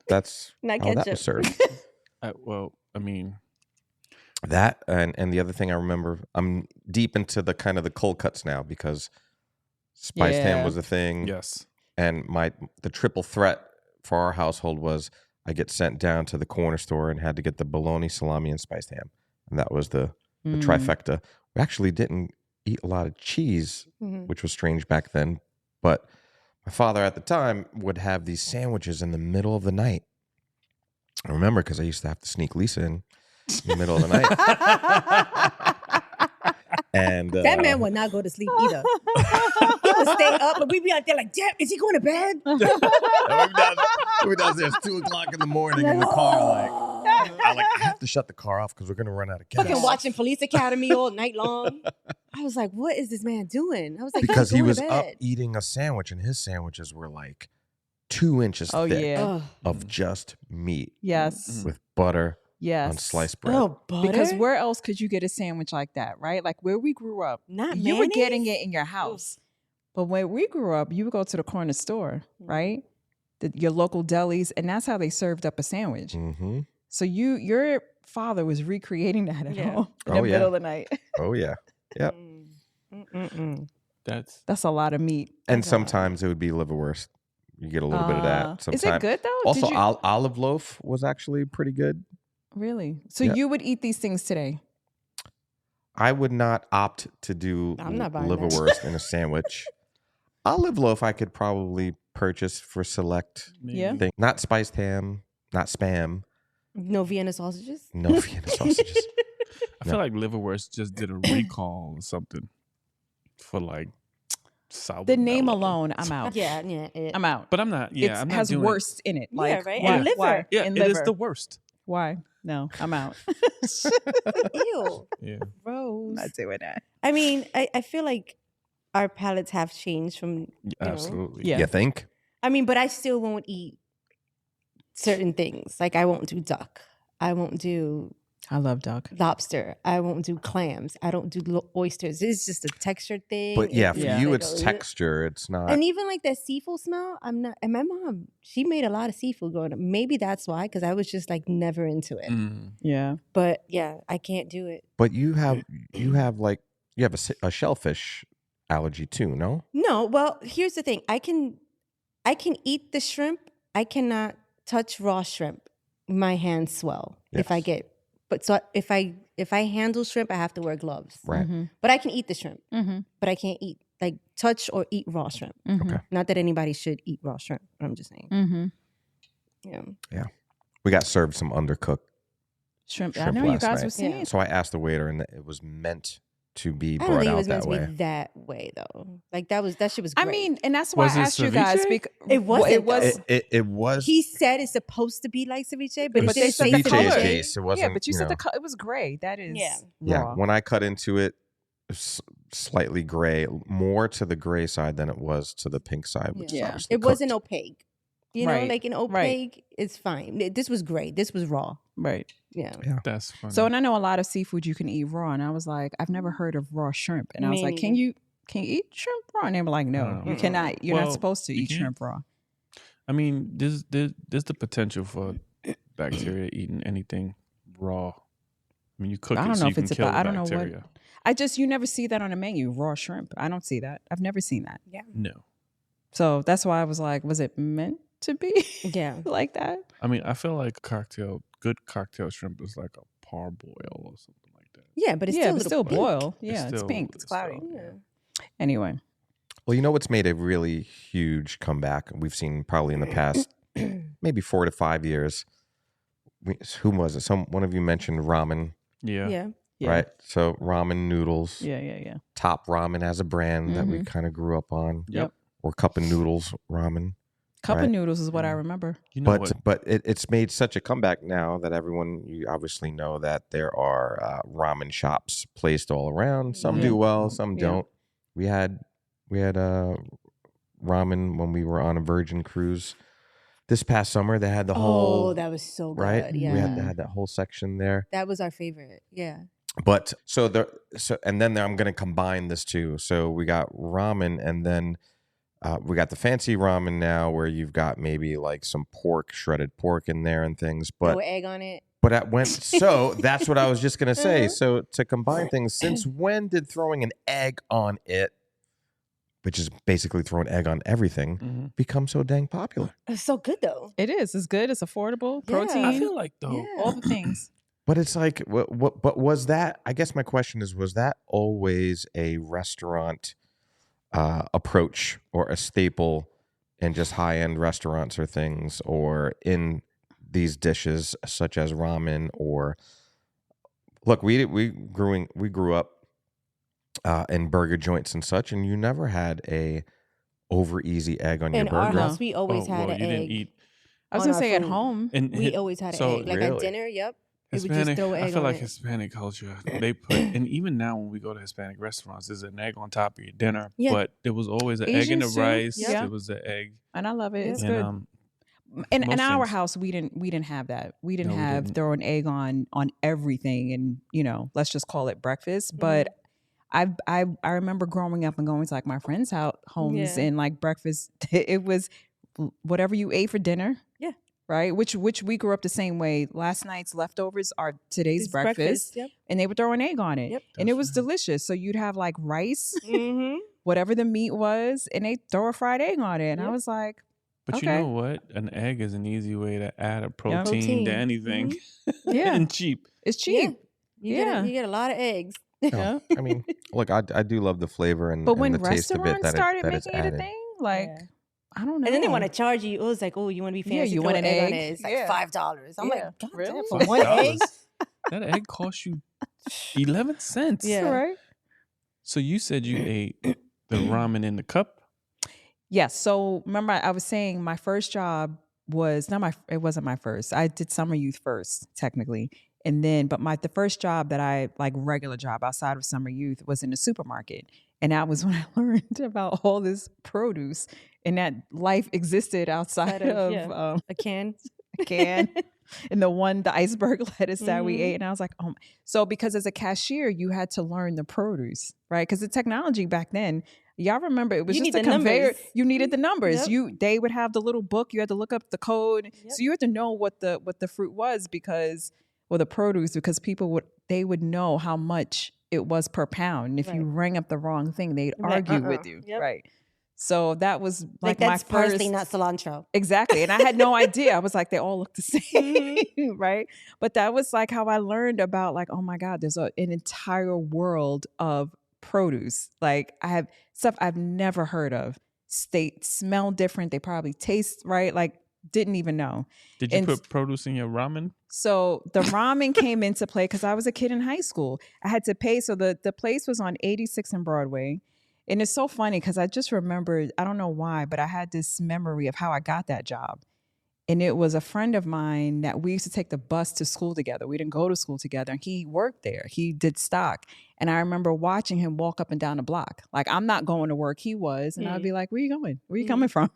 Not how that ketchup. was served. Well, I mean, That and the other thing I remember, I'm deep into the kind of the cold cuts now because spiced ham Yeah. was a thing. yes. And the triple threat for our household was I get sent down to the corner store and had to get the bologna, salami, and spiced ham, and that was the trifecta. We actually didn't eat a lot of cheese, Mhm. which was strange back then. But my father at the time would have these sandwiches in the middle of the night. I remember because I used to have to sneak Lisa in the middle of the night. And That man would not go to sleep either. He would stay up, but we'd be out there like, damn, is he going to bed? we downstairs 2:00 in the morning in the car, like I have to shut the car off because we're gonna run out of gas. Fucking watching Police Academy all night long. I was like, what is this man doing? I was like, Because he's he going was to up bed. eating a sandwich, and his sandwiches were like 2 inches Oh, thick yeah. Ugh. of just meat Yes. with butter Yes. on sliced bread. Oh, butter? Because where else could you get a sandwich like that, right? Like where we grew up, Not you were getting mayonnaise? it in your house. But when we grew up, you would go to the corner store, right? Your local delis, and that's how they served up a sandwich. Mm-hmm. So your father was recreating that at Yeah. home in Oh, the yeah. middle of the night. Oh yeah, yep. Mm. Mm-mm-mm. That's a lot of meat. And sometimes it would be liverwurst. You get a little bit of that. Is it good though? Also, olive loaf was actually pretty good. Really? So Yeah. you would eat these things today? I would not opt to do I'm not buying liverwurst in a sandwich. Olive loaf I could probably purchase for select Yeah. things. Not spiced ham, not Spam. No Vienna sausages? No Vienna sausages. I feel like liverwurst just did a recall or something for like sour. The name alone, I'm out. Yeah. I'm out. But I'm not. Yeah, I'm it not has doing worst in it. Like, right? Why? And liver. Why? Yeah, And it is liver. the worst. Why? No, I'm out. Ew. Yeah. Gross. Not doing that. I mean, I feel like our palates have changed from, you know. Absolutely. Yeah. You think? I mean, but I still won't eat certain things. Like I won't do duck. I won't do I love duck. lobster. I won't do clams. I don't do oysters. It's just a texture thing. But yeah, for It's you, like it's a- texture. It's not. And even like that seafood smell, I'm not. And my mom, she made a lot of seafood growing up. Maybe that's why, because I was just like never into it. Mm. Yeah. But yeah, I can't do it. But you have a shellfish allergy too, no? No, well, here's the thing. I can eat the shrimp. I cannot touch raw shrimp. My hands swell if I Yes. get. But so if I handle shrimp, I have to wear gloves. Right. Mm-hmm. But I can eat the shrimp. Mm-hmm. But I can't eat like touch or eat raw shrimp. Okay. Not that anybody should eat raw shrimp. But I'm just saying. Mm-hmm. Yeah. We got served some undercooked. Shrimp. I Shrimp know you last guys night. were saying. Yeah. So I asked the waiter, and it was meant to be I don't brought think it out was meant that to way. be that way though. Like that shit was great. I mean, and that's why Was I it asked you guys. ceviche? Because It wasn't, It was. though. It was. he said it's supposed to be like ceviche, but but it they didn't said say the ceviche color. is ceviche. Jace. It wasn't. Yeah, but you said know, it was gray. That is Yeah. Yeah, raw. when I cut into it, slightly gray, more to the gray side than it was to the pink side, which is Yeah. obviously It wasn't cooked. opaque. You know, Right. like an opaque, it's fine. This was gray. This was raw. Right. Yeah. That's funny. So, and I know a lot of seafood you can eat raw, and I was like, I've never heard of raw shrimp, and I was Me like, can you eat shrimp raw? And they were like, no, you cannot. You're not Well, supposed to you eat can. shrimp raw. I mean, there's the potential for bacteria eating anything raw. I mean, you cook I it don't so know you if can it's kill about. the I don't know what. bacteria. You never see that on the menu, raw shrimp. I don't see that. I've never seen that. No. So that's why I was like, was it meant to be Yeah. like that? I mean, I feel like good cocktail shrimp is like a parboil or something like that. Yeah, but it's Yeah, still, a but little still pink. boil. Yeah, it's still- pink. It's cloudy. so- Yeah. Anyway, Well, you know what's made a really huge comeback? We've seen probably in the past maybe 4 to 5 years. Who was it? One of you mentioned ramen, Yeah. Yeah. yeah. right? So ramen noodles. Yeah. Top Ramen as a brand that we Mhm. kind of grew up on. Yep. Or Cup of Noodles ramen. Cup Right. of noodles is what I Yeah. remember. You know But it's made such a comeback now that you obviously know that there are ramen shops placed all around. Some Yeah. do well, some Yeah. don't. We had ramen when we were on a Virgin cruise this past summer. They had the whole Oh, that was so good. right. Yeah. We had that whole section there. That was our favorite. Yeah. But and then I'm going to combine this too. So we got ramen, and then we got the fancy ramen now, where you've got maybe like some shredded pork in there and things. But Throw an egg on it. but so that's what I was just going to say. Uh-huh. So to combine things, since when did throwing an egg on it, which is basically throwing egg on everything, Mhm. become so dang popular? It's so good though. It is. It's good. It's affordable. Yeah. Protein. I feel like though. Yeah. all the things. But it's like, what? But was that? I guess my question is, was that always a restaurant approach or a staple in just high end restaurants or things, or in these dishes such as ramen? Or look, we grew up in burger joints and such, and you never had a over easy egg on In your our burger. house, we always had well, an you egg. didn't eat. I was on gonna our say at food. home. And We always had an so egg. Like really? at dinner, yep. We would Hispanic. just throw an I egg feel on like it. Hispanic culture. They put, and even now when we go to Hispanic restaurants, there's an egg on top of your dinner. Yeah. But there was always an egg in the Asians too. rice. Yeah. There was an egg. And I love it. It's and good. In most our things- house, we didn't have that. We didn't No, we have didn't. throw an egg on everything, and let's just call it breakfast. But I remember growing up and going to like my friends' homes Yeah. and like breakfast. It was whatever you ate for dinner. Yeah. Right. Which we grew up the same way. Last night's leftovers are today's breakfast, Yep. and they would throw an egg on it, Yep. and it That's was right. delicious. So you'd have like rice Mm-hmm. whatever the meat was, and they throw a fried egg on it. And I Yep. was like, But okay. you know what? An egg is an easy way to add a protein, Protein. to anything. Yeah. And cheap. It's cheap. You get a lot of eggs. Yeah. I mean, look, I do love the flavor and, But and when the taste of it restaurants that started that it's making it a added. thing, like, Yeah. I don't know. And then they want to charge you. It was like, oh, you want to be fancy? Yeah, you throw want an an egg on egg? it. It's like Yeah. $5. I'm Yeah. like, God Really? damn, for one egg? That egg cost you 11 cents. Yeah. Right. So you said you ate the ramen in the cup? Yes. So remember, I was saying my first job was it wasn't my first. I did summer youth first, technically. And then, but the first job that I, like regular job outside of summer youth, was in the supermarket. And that was when I learned about all this produce and that life existed outside of a can. and the iceberg lettuce that we Mhm. ate. And I was like, oh, so because as a cashier, you had to learn the produce, right? Because the technology back then, y'all remember it was You just need a the conveyor. numbers. You needed the numbers. Yep. They would have the little book. You had to look up the code. Yep. So you had to know what the fruit was the produce, because they would know how much it was per pound. And if you Right. rang up the wrong thing, they'd Right, argue with you. Yep. Right. So that was Like my that's first parsley, not cilantro. Exactly. And I had no idea. I was like, they all look the same. Right. But that was like how I learned about, like, oh my God, there's an entire world of produce. Like, I have stuff I've never heard of. They smell different. They probably taste right. Like, didn't even know. Did you And put produce in your ramen? So the ramen came into play because I was a kid in high school. I had to pay. So the place was on 86 and Broadway. And it's so funny because I just remembered, I don't know why, but I had this memory of how I got that job. And it was a friend of mine that we used to take the bus to school together. We didn't go to school together. And he worked there. He did stock. And I remember watching him walk up and down the block. Like, I'm not going to work. He was. And I'd be like, where you going? Where you coming from?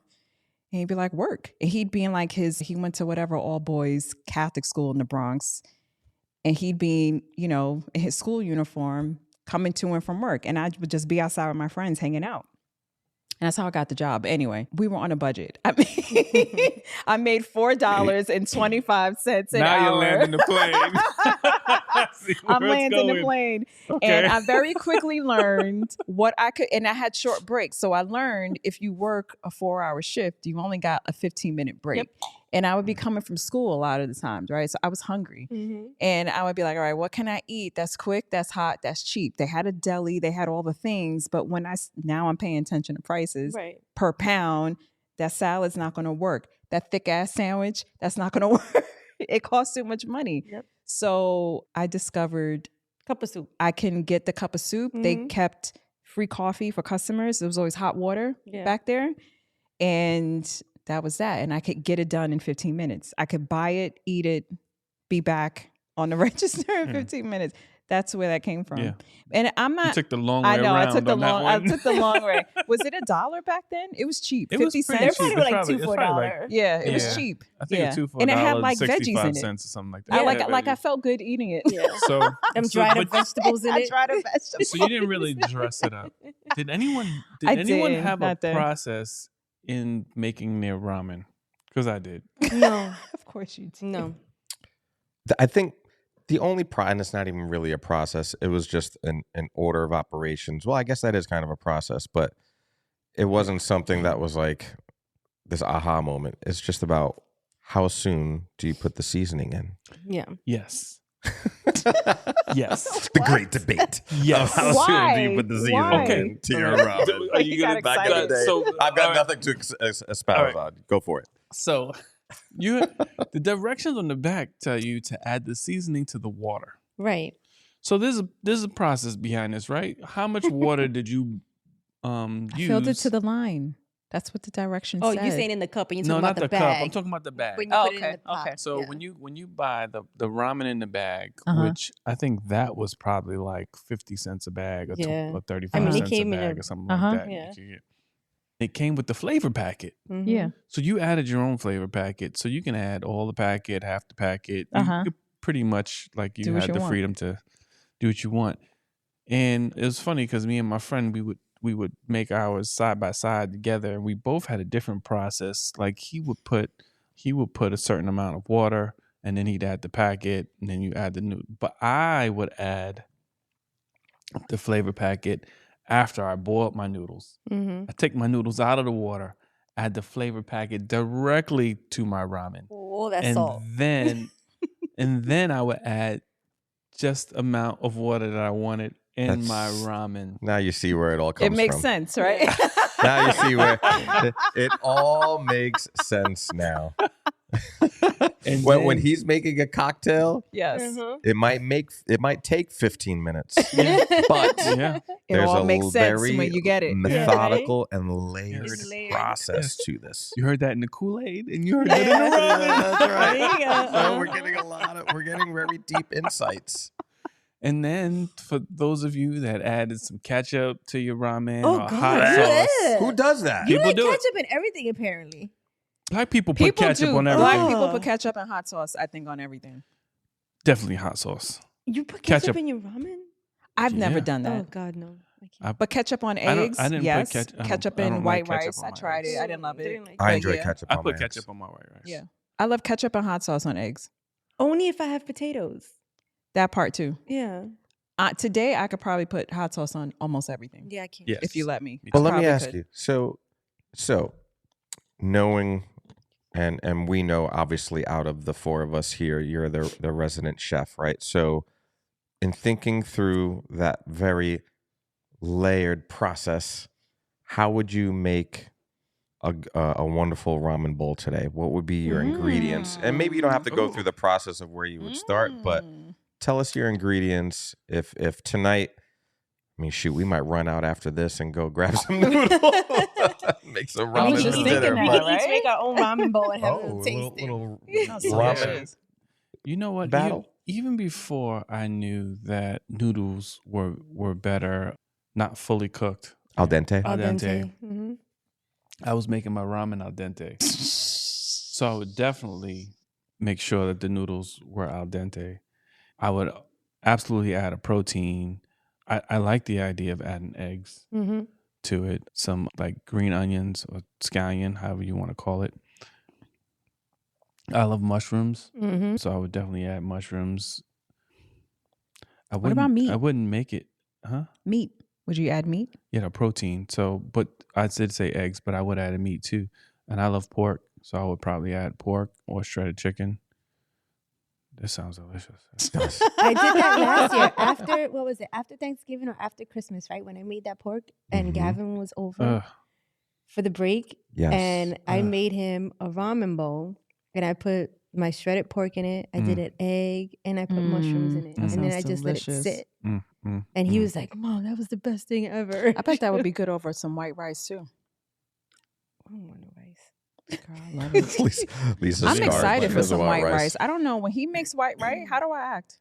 And he'd be like, work. And he'd be in like he went to whatever all boys Catholic school in the Bronx. And he'd be, in his school uniform coming to and from work. And I would just be outside with my friends hanging out. And that's how I got the job. Anyway, we were on a budget. I mean, I made $4.25 an now hour. you're landing the plane. See where I'm it's landing the going. plane. Okay. And I very quickly learned what I could, and I had short breaks. So I learned if you work a 4-hour shift, you only got a 15-minute break. Yep. And I would be coming from school a lot of the times, right? So I was hungry. Mm-hmm. And I would be like, all right, what can I eat that's quick, that's hot, that's cheap? They had a deli, they had all the things. But now I'm paying attention to prices Right. per pound, that salad's not going to work. That thick ass sandwich, that's not going to work. It costs too much money. Yep. So I discovered Cup of soup. I can get the cup of soup. They Mhm. kept free coffee for customers. There was always hot water Yeah. back there. And that was that. And I could get it done in 15 minutes. I could buy it, eat it, be back on the register in 15 minutes. That's where that came from. Yeah. And I'm You not. took the long way I know. around I took the on that long. I one. took the long way. Was it $1 back then? It was cheap. It was 50 pretty cents. cheap. Everybody were like It's $2 probably for like- $1. Yeah, it was Yeah. cheap. I think yeah. it's $2 for And it had $1, like veggies 65 in it. cents or something like that. I Yeah. like I felt good eating it. Yeah. So, Them so, dried but- up vegetables in I it. tried a vegetable. so you didn't really dress it up. Did anyone I anyone did, have a not then. process in making their ramen? Because I did. No. Of course you did. No. I think the only and it's not even really a process. It was just an order of operations. Well, I guess that is kind of a process, but it wasn't something that was like this aha moment. It's just about how soon do you put the seasoning in? Yeah. Yes. Yes. The great debate. Yes. How Why? soon do you put the seasoning Why? in to your ramen? Are you He got gonna back excited. that? So I've got all right. nothing to espouse All right. on. Go for it. So the directions on the back tell you to add the seasoning to the water. Right. So there's a process behind this, right? How much water did you I use? filled it to the line. That's what the direction Oh, said. you're saying in the cup and you're no, talking not about the the cup. bag. I'm talking about the bag. When you Oh, put it in okay, the pot. okay. So Yeah. when you buy the ramen in the bag, Uh-huh. which I think that was probably like 50 cents a bag or, Yeah. or 35 I mean, it cents a came in bag a- or something Uh-huh. like that. Yeah. you could get. It came with the flavor packet. Mhm. Yeah. So you added your own flavor packet. So you can add all the packet, half the packet. You Uh-huh. could pretty much like Do you what had you the want. freedom to do what you want. And it was funny because me and my friend we would make ours side by side together, and we both had a different process. Like he would put a certain amount of water, and then he'd add the packet, and then you add the new. But I would add the flavor packet after I boiled my noodles. I take my noodles out of the water, add the flavor packet directly to my ramen. Oh, that's and salt. then I would add just amount of water that I wanted in my ramen. Now you see where it all comes from. It makes sense, right? Now you see where it all makes sense now. And when he's making a cocktail, Yes. it might take 15 minutes, but yeah, It there's all a makes sense very when you get it. methodical and layered It's layered. process to this. you heard that in the Kool-Aid, and you heard that in the ramen. That's right. There you go. So we're getting very deep insights. And then for those of you that added some ketchup to your ramen Oh, or God. hot Yeah. sauce, Who does that? You People like do it. ketchup and everything, apparently. black people put People ketchup do. on Black everything. people put ketchup and hot sauce, I think, on everything. Definitely hot sauce. You put ketchup Ketchup. in your ramen? I've never Yeah. done Oh, that. God, no. I can't. But ketchup on I don't- eggs, I didn't put yes. ketchup- I don't- Ketchup I in don't white like ketchup rice. on I my tried eggs. it. I didn't love it. Didn't like I it. enjoy yeah. ketchup I on put my ketchup eggs. on my white rice. Yeah. I love ketchup and hot sauce on eggs. Only if I have potatoes. That part too. Yeah. Today, I could probably put hot sauce on almost everything. Yeah, I can't. Yes. If you let me. But let me Probably ask could. you. So knowing and we know obviously out of the four of us here, you're the resident chef, right? So in thinking through that very layered process, how would you make a wonderful ramen bowl today? What would be your ingredients? And maybe you don't have to go through the process of where you would start, but tell us your ingredients. If tonight, I mean, shoot, we might run out after this and go grab some noodles, make some I ramen was just for thinking dinner. that, We But, can each right? make our own ramen bowl and have a oh, little a taste. little Sounds ramen. delicious. You know what? Battle? Even before I knew that noodles were better, not fully cooked. Al dente. Al dente. Mm-hmm. I was making my ramen al dente. So I would definitely make sure that the noodles were al dente. I would absolutely add a protein. I like the idea of adding eggs Mm-hmm. to it. Some like green onions or scallion, however you want to call it. I love mushrooms. Mm-hmm. So I would definitely add mushrooms. What about meat? I wouldn't make it, huh? Meat. Would you add meat? Yeah, the protein. So, but I did say eggs, but I would add a meat too. And I love pork, so I would probably add pork or shredded chicken. This sounds delicious. I did that last year after, what was it? After Thanksgiving or after Christmas, right? When I made that pork and Mhm. Gavin was over Ugh. for the break. Yes. And I Ugh. made him a ramen bowl and I put my shredded pork in it. I did an egg and I put mushrooms in it. Mm. And then Sounds I just let it delicious. sit. Mm. And he was like, Mom, that was the best thing ever. I bet that would be good over some white rice too. I don't want no rice. Girl, I love it. Lisa's I'm scarred excited for because some of white rice. I don't know. When he makes white rice, how do I act?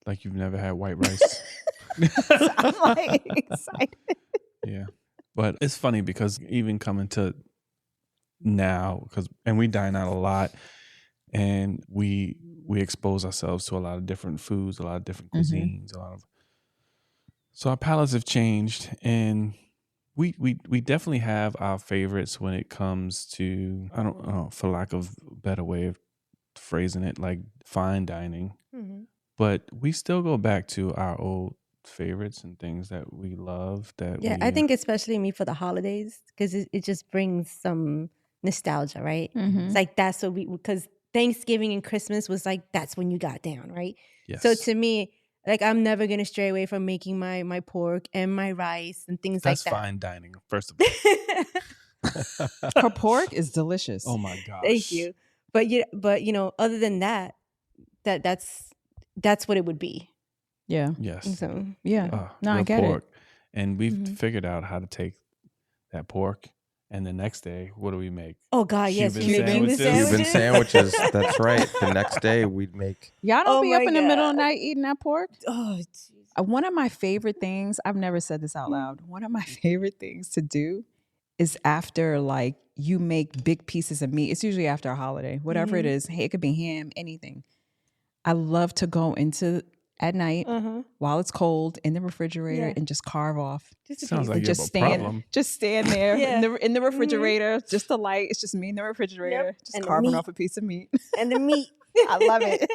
Like you've never had white rice. So I'm like excited. Yeah. But it's funny because even coming to now, and we dine out a lot, and we expose ourselves to a lot of different foods, a lot of different cuisines, so our palates have changed, and we definitely have our favorites when it comes to, I don't know, for lack of a better way of phrasing it, like fine dining. Mm-hmm. But we still go back to our old favorites and things that we love. Yeah, I think especially me for the holidays because it just brings some nostalgia, right? Mm-hmm. It's like that's what because Thanksgiving and Christmas was like that's when you got down, right? Yes. So to me, like I'm never gonna stray away from making my pork and my rice and things that's like that. fine dining, first of all. Her pork is delicious. Oh my gosh. Thank you. But you know, other than that's what it would be. Yeah. Yes. So Yeah. No, I the get pork. it. And we've Mhm. figured out how to take that pork, and the next day, what do we make? oh God, yes, Cuban you make Cuban sandwiches. Cuban sandwiches. That's right. The next day we'd make. Y'all don't Oh be up my in the middle of the God. night eating that pork? Oh, geez. One of my favorite things, I've never said this out loud. One of my favorite things to do is after like you make big pieces of meat. It's usually after a holiday, whatever it is. Hey, it could be ham, anything. I love to go into at night while it's cold in the refrigerator Yeah. and just carve off. Just a Sounds piece. like you Just have a stand, problem. just stand there Yeah. in the refrigerator, just the light. It's just me in the refrigerator, just And the carving meat. off a piece of meat. and the meat. I love it.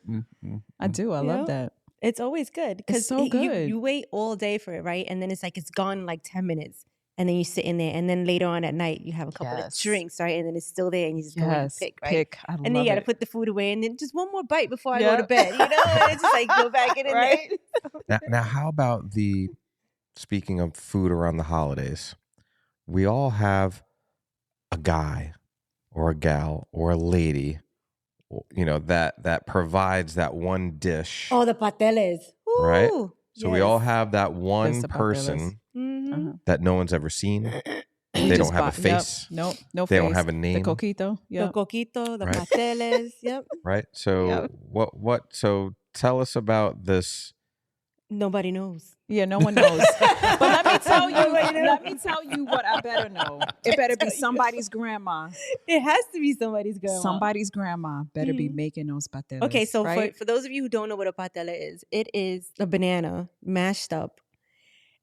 Mm, mm, I mm. do. I love that. It's always good because It's so good. You wait all day for it, right? And then it's like it's gone in like 10 minutes. And then you sit in there, and then later on at night you have a couple of drinks, right? And then it's still there, and you just go and pick, right? I and then you got to put the food away, and then just one more bite before I go to bed, you know? And it's just like go back in right? there. Now, how about speaking of food around the holidays, we all have a guy or a gal or a lady, you know, that provides that one dish. Oh, the pateles. Ooh, right? So we all yes. have that one the person Mhm. that no one's ever seen. They don't have a face. Nope, no They face. don't have a name. The coquito. The coquito, the Right. pateles. Yep. Right? So so tell us about this. Nobody knows. Yeah, no one knows. But let me tell you, Nobody knows. let me tell you what I better know. It better be somebody's grandma. It has to be somebody's grandma. Somebody's grandma better be making those pateles. Okay, so right? for those of you who don't know what a patela is, it is a banana mashed up,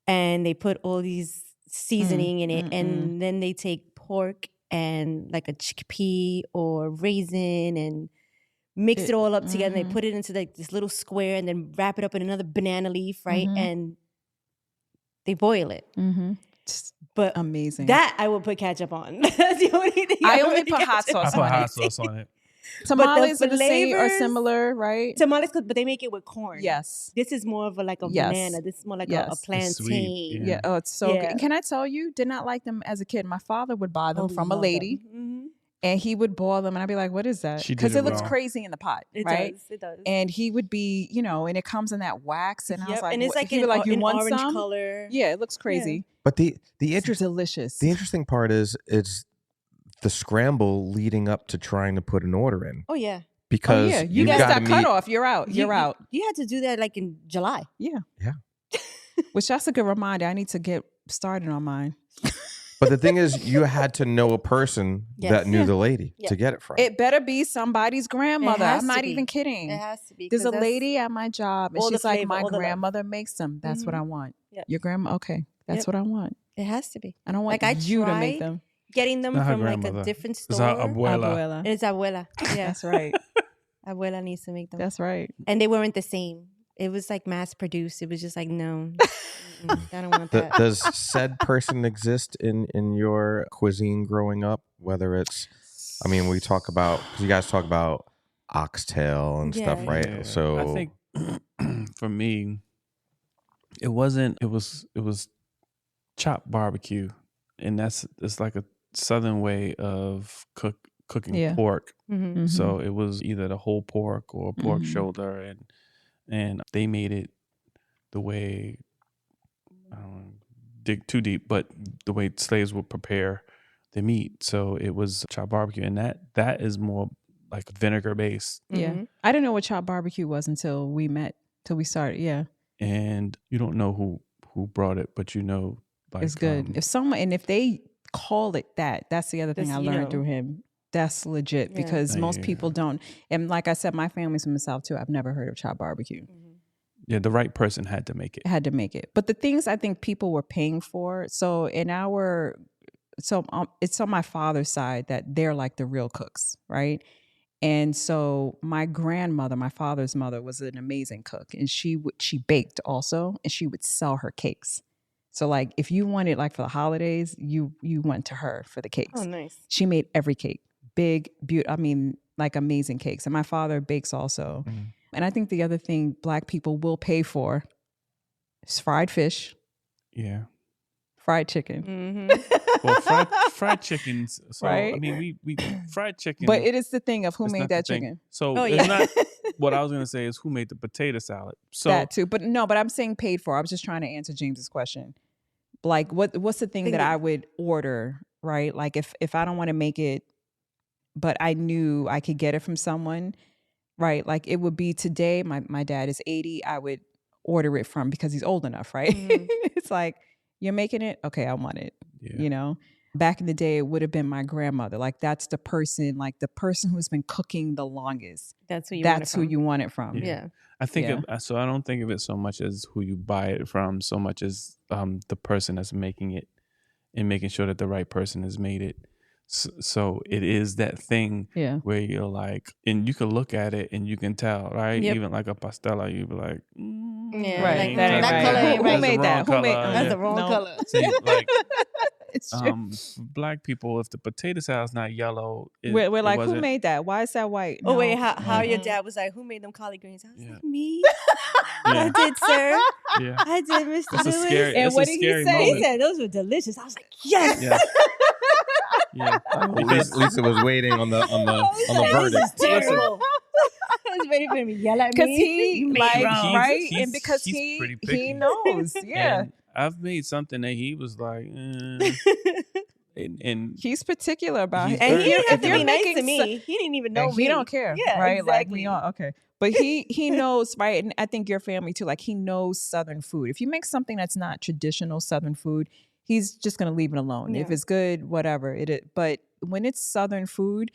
and they put all these seasoning in it, and then they take pork and like a chickpea or raisin and mix it all up together. And they put it into like this little square, and then wrap it up in another banana leaf, right? And they boil it. But amazing. That I would put ketchup on. That's the only thing. I only put hot I sauce put on hot it. sauce on it. Tamales are the same or flavors- similar, right? Tamales, but they make it with corn. Yes. This is more of a banana. This is more like a It's plantain. sweet, Yeah. Oh, it's so Yeah. good. And can I tell you, did not like them as a kid. My father would buy them from a love lady, them. and he would boil them, and I'd be like, "What is that?" She did Because it it looks wrong. crazy in the pot, It right? does. It does. And he would be, and it comes in that wax, and I was Yep, like, and it's what? like He an, would like, you an want orange some? color. Yeah, it looks crazy. But the It's delicious. the interesting part is the scramble leading up to trying to put an order in. Oh yeah. Because you you've missed got to that meet. cutoff. You're out. You're out. You had to do that like in July. Yeah. Yeah. Which that's a good reminder. I need to get started on mine. But the thing is, you had to know a person Yes. that knew Yeah. the lady Yeah. to get it from. It better be somebody's grandmother. has I'm to not be. even kidding. It has to be. There's 'cause a that's- lady at my job, and all the she's like, flavor, my all the love. grandmother makes them. That's what I want. Yep. Your grandma? Okay. That's Yep. what I want. It has to be. I don't want Like, I you to make tried them. Getting them Not her from like a grandmother. different It's store. our abuela. Abuela. And it's abuela. Yeah. That's right. Abuela needs to make them. That's right. And they weren't the same. It was like mass produced. It was just like, no, I don't want that. Does said person exist in your cuisine growing up? Whether it's, I mean, we talk about, because you guys talk about oxtail and stuff, Yeah. right? Yeah. So I think for me, it wasn't. It was chopped barbecue, and it's like a southern way of cooking Yeah. pork. Mhm. So it was either the whole pork or pork Mhm. shoulder, and they made it the way, I don't want to dig too deep, but the way slaves would prepare the meat. So it was chopped barbecue, and that is more like vinegar based. Yeah. Mhm. I didn't know what chopped barbecue was until we met, till we started. Yeah. And you don't know who brought it, but like It's good. If they call it that, that's the other thing I That's, you learned know. through him. That's legit Yeah. because most Yeah. people don't. And like I said, my family's from the South too. I've never heard of chopped barbecue. yeah, the right person had to make it. Had to make it. But the things I think people were paying for. So it's on my father's side that they're like the real cooks, right? And so my grandmother, my father's mother, was an amazing cook, and she baked also, and she would sell her cakes. So like if you wanted like for the holidays, you went to her for the cakes. Oh, nice. She made every cake, big, beautiful. I mean, like amazing cakes. And my father bakes also. Mhm. And I think the other thing Black people will pay for is fried fish, Yeah. fried chicken. Mm-hmm. Well, fried chickens. So I Right? mean, we fried chicken. But it is the thing of who is made not that the thing. chicken. So Oh, it's yeah. not. What I was gonna say is who made the potato salad. So That too. But I'm saying paid for. I was just trying to answer James's question. Like what's the thing Think that that- I would order, right? Like if I don't want to make it, but I knew I could get it from someone, right? Like it would be today, my dad is 80, I would order it from because he's old enough, right? Mhm. It's like, you're making it? Okay, I want it. yeah. You know? Back in the day, it would have been my grandmother. Like that's the person who's been cooking the longest. That's who you. That's who you want it from. Yeah. Yeah. I think Yeah. so. I don't think of it so much as who you buy it from, so much as the person that's making it and making sure that the right person has made it. So it is that thing where you're like, and you can look at it and you can tell, right? Yep. Even like a pastella, you'd be like, Right. That color ain't right. Who made that? That's the wrong color. See, like, It's true. Black people, if the potato salad's not yellow, We're like, who made that? Why is that white? Oh wait, how your dad was like, who made them collard greens? I was like, me. Yeah. I did, sir. Yeah. I did, Mr. That's a Lewis. scary. And That's what a did he scary say? moment. He said those were delicious. I was like, yes. Yeah. Yeah. Because Lisa was waiting on the verdict. This is terrible. I was waiting for him to yell at me. Because he You made like wrong. right, He's- and because he's pretty picky. he knows, yeah. And I've made something that he was like, and He's particular about He's it. And he didn't have If to you're be nice making to me. He didn't even know and me. he don't care, Yeah, right? Like exactly. we all okay. But he knows, right? And I think your family too. Like he knows Southern food. If you make something that's not traditional Southern food, he's just gonna leave it alone. If Yeah. it's good, whatever it. But when it's Southern food,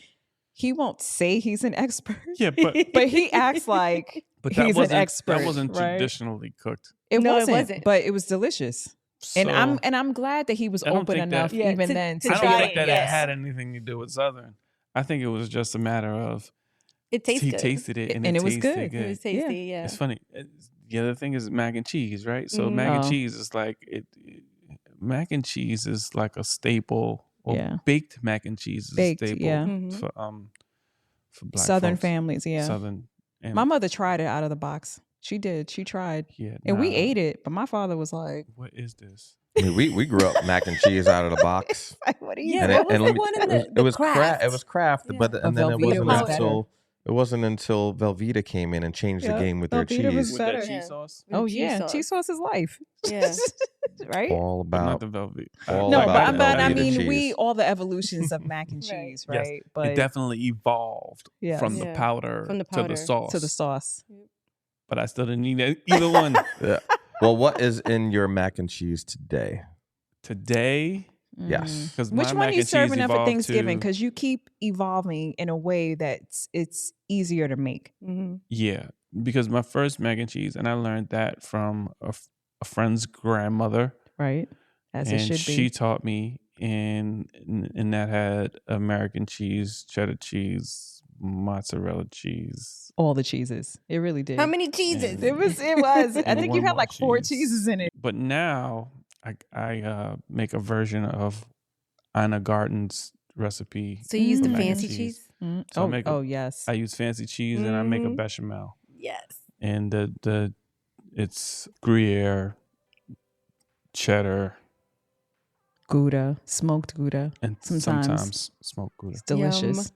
he won't say he's an expert. yeah, But he acts like but that he's wasn't an expert. that wasn't right? traditionally cooked. No, it It wasn't. but it was delicious. And So, I'm glad that he was I don't open think enough that- Yeah, even to- then to I don't try think it, that yes. it had anything to do with Southern. I think it was just a matter of It tastes he good. tasted it and And it it was tasted good. It was tasty, yeah. It's funny. The other thing is mac and cheese, right? So mac and Oh. cheese is like mac and cheese is like a staple. Or Yeah. baked mac and cheese is Baked, a staple yeah. Mhm. for black Southern folks. families, yeah. Southern. And My mother tried it out of the box. She did. She tried. yeah, And we nah, ate it, but my father was like, What is this? I mean, we grew up mac and cheese out of the box. what are Yeah, And what was let the me- one in it was, the it was Kraft? It was Kraft, Yeah. but But and then Velveeta it wasn't until Velveeta came in and changed the Yeah, game with their Velveeta was cheese. With better. that cheese Yeah. sauce? With Oh cheese yeah, sauce. cheese sauce is life. Yeah. Right? All But not about the velvet. all No, about but I Velveeta mean, we cheese. all the evolutions of mac and Right. cheese, Yes, right? But it definitely evolved Yes. from the Yeah. powder From the to the powder sauce. to the sauce. But I still didn't need either one. Yeah. Well, what is in your mac and cheese today? Today, Yes. because Which one mac are you and cheese serving up for evolved Thanksgiving? to- Because you keep evolving in a way that's it's easier to make. Mm-hmm. Yeah, because my first mac and cheese, and I learned that from a friend's grandmother, Right. As it and should she be. taught me, and that had American cheese, cheddar cheese, mozzarella cheese. All the cheeses. It really did. How many cheeses? It was. I And think one you had more like 4 cheese. cheeses in it. But now I make a version of Anna Garten's recipe. So you use the Mac and fancy cheese. cheese? So I Oh, make a- oh yes. I use fancy cheese and I make a Mhm. bechamel, Yes. and it's Gruyere, cheddar, Gouda, smoked Gouda. and Sometimes. sometimes smoked Gouda. It's delicious. Yum.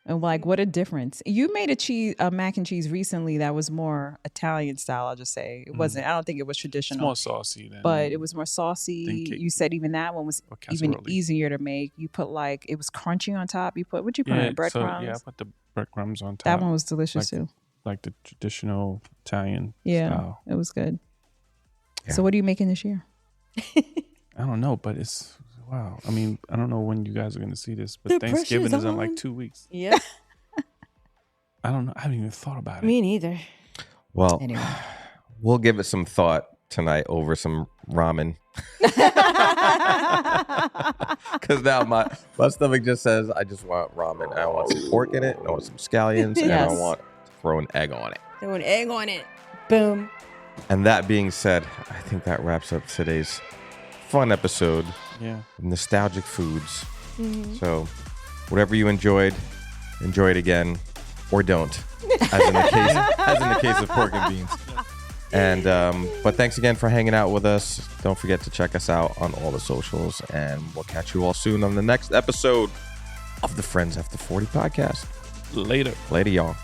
And like, what a difference! You made a mac and cheese recently that was more Italian style. I'll just say it wasn't. I don't think it was It's traditional, more saucy than, but it was more saucy. Than cake. You said even that one was or even casserole. easier to make. You put like it was crunchy on top. You put what'd you put on it? Breadcrumbs. So, I put the breadcrumbs on top. That one was delicious like too. like the traditional Italian Yeah, style. it was good. Yeah. So what are you making this year? I don't know, but it's wow. I mean, I don't know when you guys are going to see this, but The Thanksgiving pressure's is in like on. 2 weeks. Yep. I don't know. I haven't even thought about it. Me neither. Well, Anyway. we'll give it some thought tonight over some ramen. Because now my stomach just says, I just want ramen. I want some pork in it. I want some scallions. And I Yes. want to throw an egg on it. Throw an egg on it. Boom. And that being said, I think that wraps up today's fun episode Yeah. of Nostalgic Foods. Mm-hmm. So whatever you enjoyed, enjoy it again or don't, as in the case of pork and beans. And but thanks again for hanging out with us. Don't forget to check us out on all the socials, and we'll catch you all soon on the next episode of the Friends After 40 podcast. Later. Later, y'all.